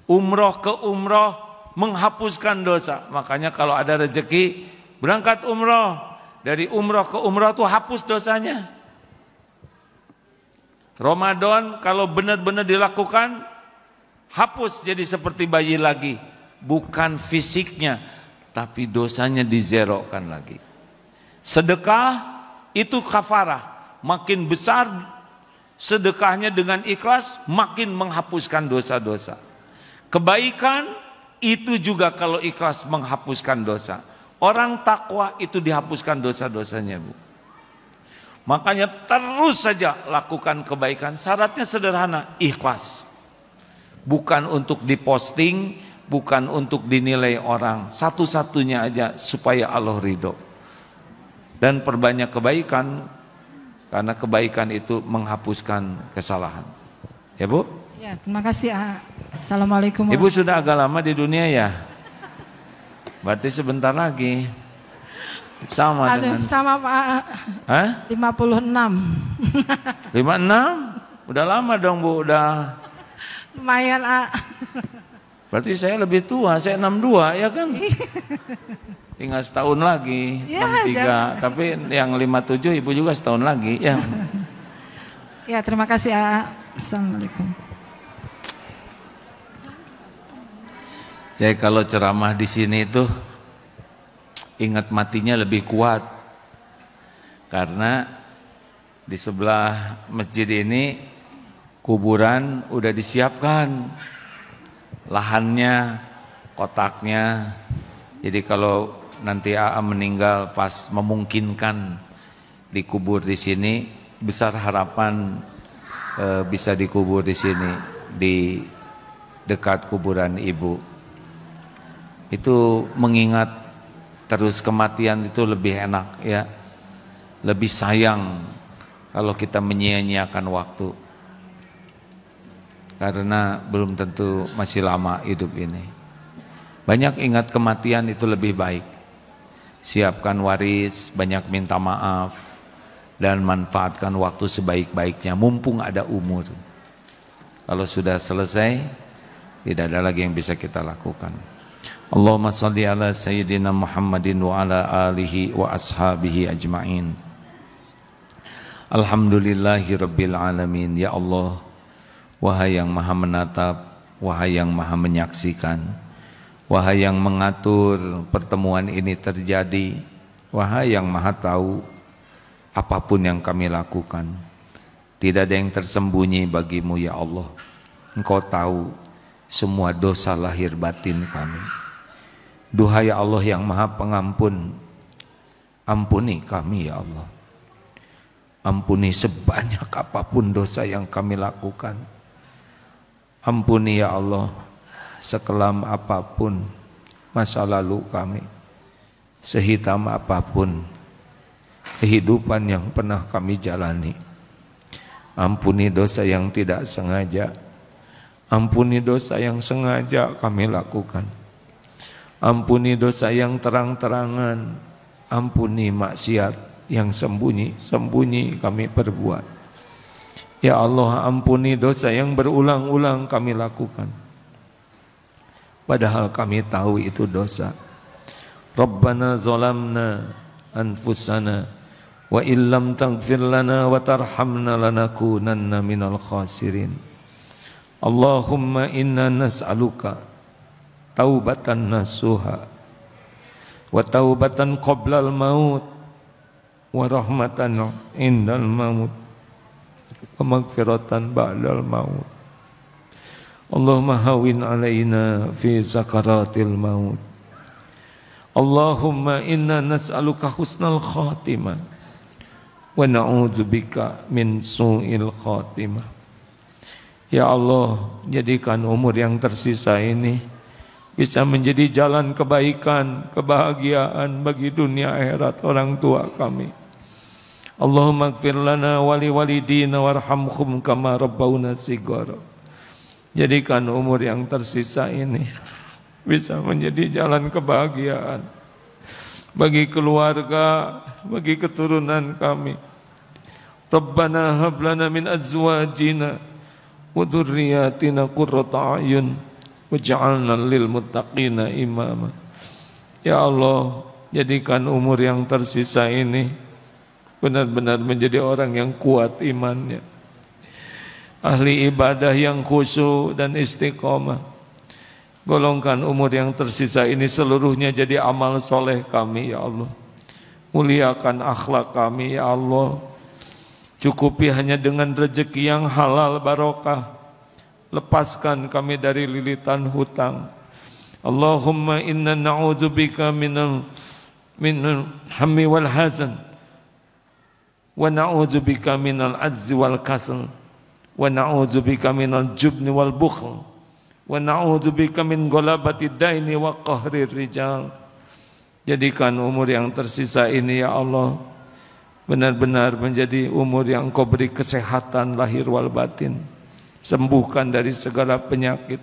Umroh ke umroh menghapuskan dosa. Makanya kalau ada rezeki berangkat umroh. Dari umroh ke umroh tuh hapus dosanya. Ramadan kalau benar-benar dilakukan hapus jadi seperti bayi lagi. Bukan fisiknya tapi dosanya dizerokan lagi. Sedekah itu kafarah. Makin besar sedekahnya dengan ikhlas makin menghapuskan dosa-dosa. Kebaikan itu juga kalau ikhlas menghapuskan dosa. Orang takwa itu dihapuskan dosa-dosanya, Bu. Makanya terus saja lakukan kebaikan. Syaratnya sederhana, ikhlas. Bukan untuk diposting, bukan untuk dinilai orang. Satu-satunya aja supaya Allah ridho. Dan perbanyak kebaikan, karena kebaikan itu menghapuskan kesalahan. Ya Bu? Ya, terima kasih. Assalamualaikum. Ibu sudah agak lama di dunia ya? Berarti sebentar lagi. Sama dengan sama Pak. Hah? 56. 56? Udah lama dong Bu, udah. Lumayan Berarti saya lebih tua, saya 62 ya kan? Tinggal setahun lagi, ya, 63. Tapi yang 57 Ibu juga setahun lagi ya. Ya, terima kasih. Assalamualaikum. Saya kalau ceramah di sini itu ingat matinya lebih kuat. Karena di sebelah masjid ini kuburan udah disiapkan. Lahannya, kotaknya. Jadi kalau nanti AA meninggal pas memungkinkan dikubur di sini, besar harapan bisa dikubur di sini di dekat kuburan Ibu. Itu mengingat terus kematian itu lebih enak ya, lebih sayang kalau kita menyia-nyiakan waktu, karena belum tentu masih lama hidup ini. Banyak ingat kematian itu lebih baik. Siapkan waris, banyak minta maaf, dan manfaatkan waktu sebaik-baiknya mumpung ada umur. Kalau sudah selesai, tidak ada lagi yang bisa kita lakukan. Allahumma salli ala sayyidina Muhammadin wa ala alihi wa ashabihi ajma'in. Alhamdulillahi rabbil alamin. Ya Allah, wahai yang maha menatap, wahai yang maha menyaksikan, wahai yang mengatur pertemuan ini terjadi, wahai yang maha tahu apapun yang kami lakukan. Tidak ada yang tersembunyi bagimu ya Allah. Engkau tahu semua dosa lahir batin kami. Duhai Allah yang maha pengampun, ampuni kami ya Allah. Ampuni sebanyak apapun dosa yang kami lakukan. Ampuni ya Allah sekelam apapun masa lalu kami, sehitam apapun kehidupan yang pernah kami jalani. Ampuni dosa yang tidak sengaja, ampuni dosa yang sengaja kami lakukan, ampuni dosa yang terang-terangan, ampuni maksiat yang sembunyi-sembunyi kami perbuat. Ya Allah, ampuni dosa yang berulang-ulang kami lakukan, padahal kami tahu itu dosa. Rabbana zalamna anfusana wa illam taghfir lana wa tarhamna lanakunanna minal khasirin. Allahumma inna nas'aluka taubatan nasuha wa taubatan qoblal maut wa rahmatan indal maut wa maghfiratan ba'dal maut. Allahumma hawin alaina fi sakaratil maut. Allahumma inna nas'aluka husnal khatimah wa na'udzubika min su'il khatimah. Ya Allah, jadikan umur yang tersisa ini bisa menjadi jalan kebaikan, kebahagiaan bagi dunia akhirat orang tua kami. Allahumma ighfir lana wa li walidina warhamhum kama rabbawna shighara. Jadikan umur yang tersisa ini bisa menjadi jalan kebahagiaan bagi keluarga, bagi keturunan kami. Rabbana hab lana min azwajina wa dzurriyyatina qurrata a'yun waj'alna lil muttaqina imama. Ya Allah, jadikan umur yang tersisa ini benar-benar menjadi orang yang kuat imannya, ahli ibadah yang khusyuk dan istiqomah. Golongkan umur yang tersisa ini seluruhnya jadi amal soleh kami ya Allah. Muliakan akhlak kami ya Allah. Cukupi hanya dengan rezeki yang halal barokah. Lepaskan kami dari lilitan hutang. Allahumma inna na'udzubika minal hammi wal hazan wa na'udzubika minal azzi wal kasal wa na'udzubika minal jubni wal bukhl wa na'udzubika min ghalabati daini wa qahrir rijal. Jadikan umur yang tersisa ini ya Allah benar-benar menjadi umur yang Engkau beri kesehatan lahir wal batin. Sembuhkan dari segala penyakit.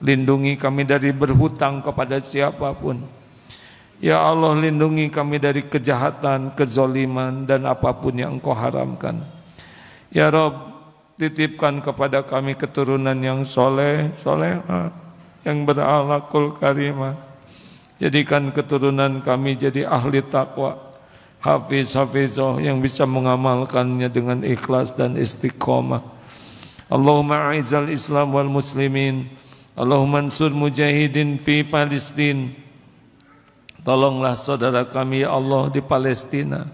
Lindungi kami dari berhutang kepada siapapun. Ya Allah, lindungi kami dari kejahatan, kezoliman dan apapun yang Engkau haramkan. Ya Rabb, titipkan kepada kami keturunan yang soleh, solehah, yang berakhlakul karimah. Jadikan keturunan kami jadi ahli takwa, hafiz, hafizah yang bisa mengamalkannya dengan ikhlas dan istiqomah. Allahumma a'izzal Islam wal muslimin. Allahumma ansur mujahidin fi Palestin. Tolonglah saudara kami ya Allah di Palestina.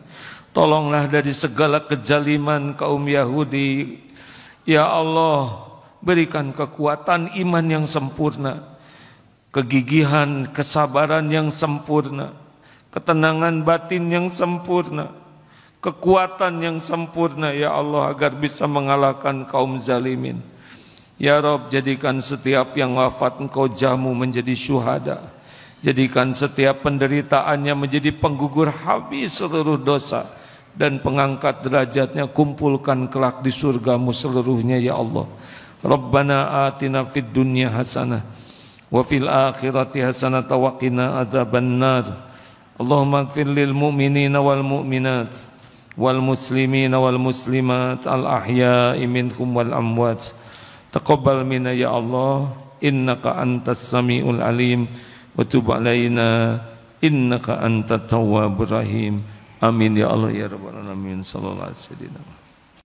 Tolonglah dari segala kezaliman kaum Yahudi. Ya Allah, berikan kekuatan iman yang sempurna, kegigihan, kesabaran yang sempurna, ketenangan batin yang sempurna, kekuatan yang sempurna ya Allah agar bisa mengalahkan kaum zalimin. Ya Rabb, jadikan setiap yang wafat Engkau jamu menjadi syuhada. Jadikan setiap penderitaannya menjadi penggugur habis seluruh dosa dan pengangkat derajatnya, kumpulkan kelak di surgamu seluruhnya ya Allah. Rabbana atina fid dunya hasanah wa fil akhirati hasanah wa qina adzabannar. Allahumma ighfir lil mu'minina wal mu'minat wal muslimina wal muslimat al ahya'i minhum wal amwat. Taqabbal minna ya Allah, innaka antas samiul alim. Wa tub alaina innaka antat tawwabur rahim. Amin ya Allah ya rabbal alamin. Sallallahu alaihi wasallam.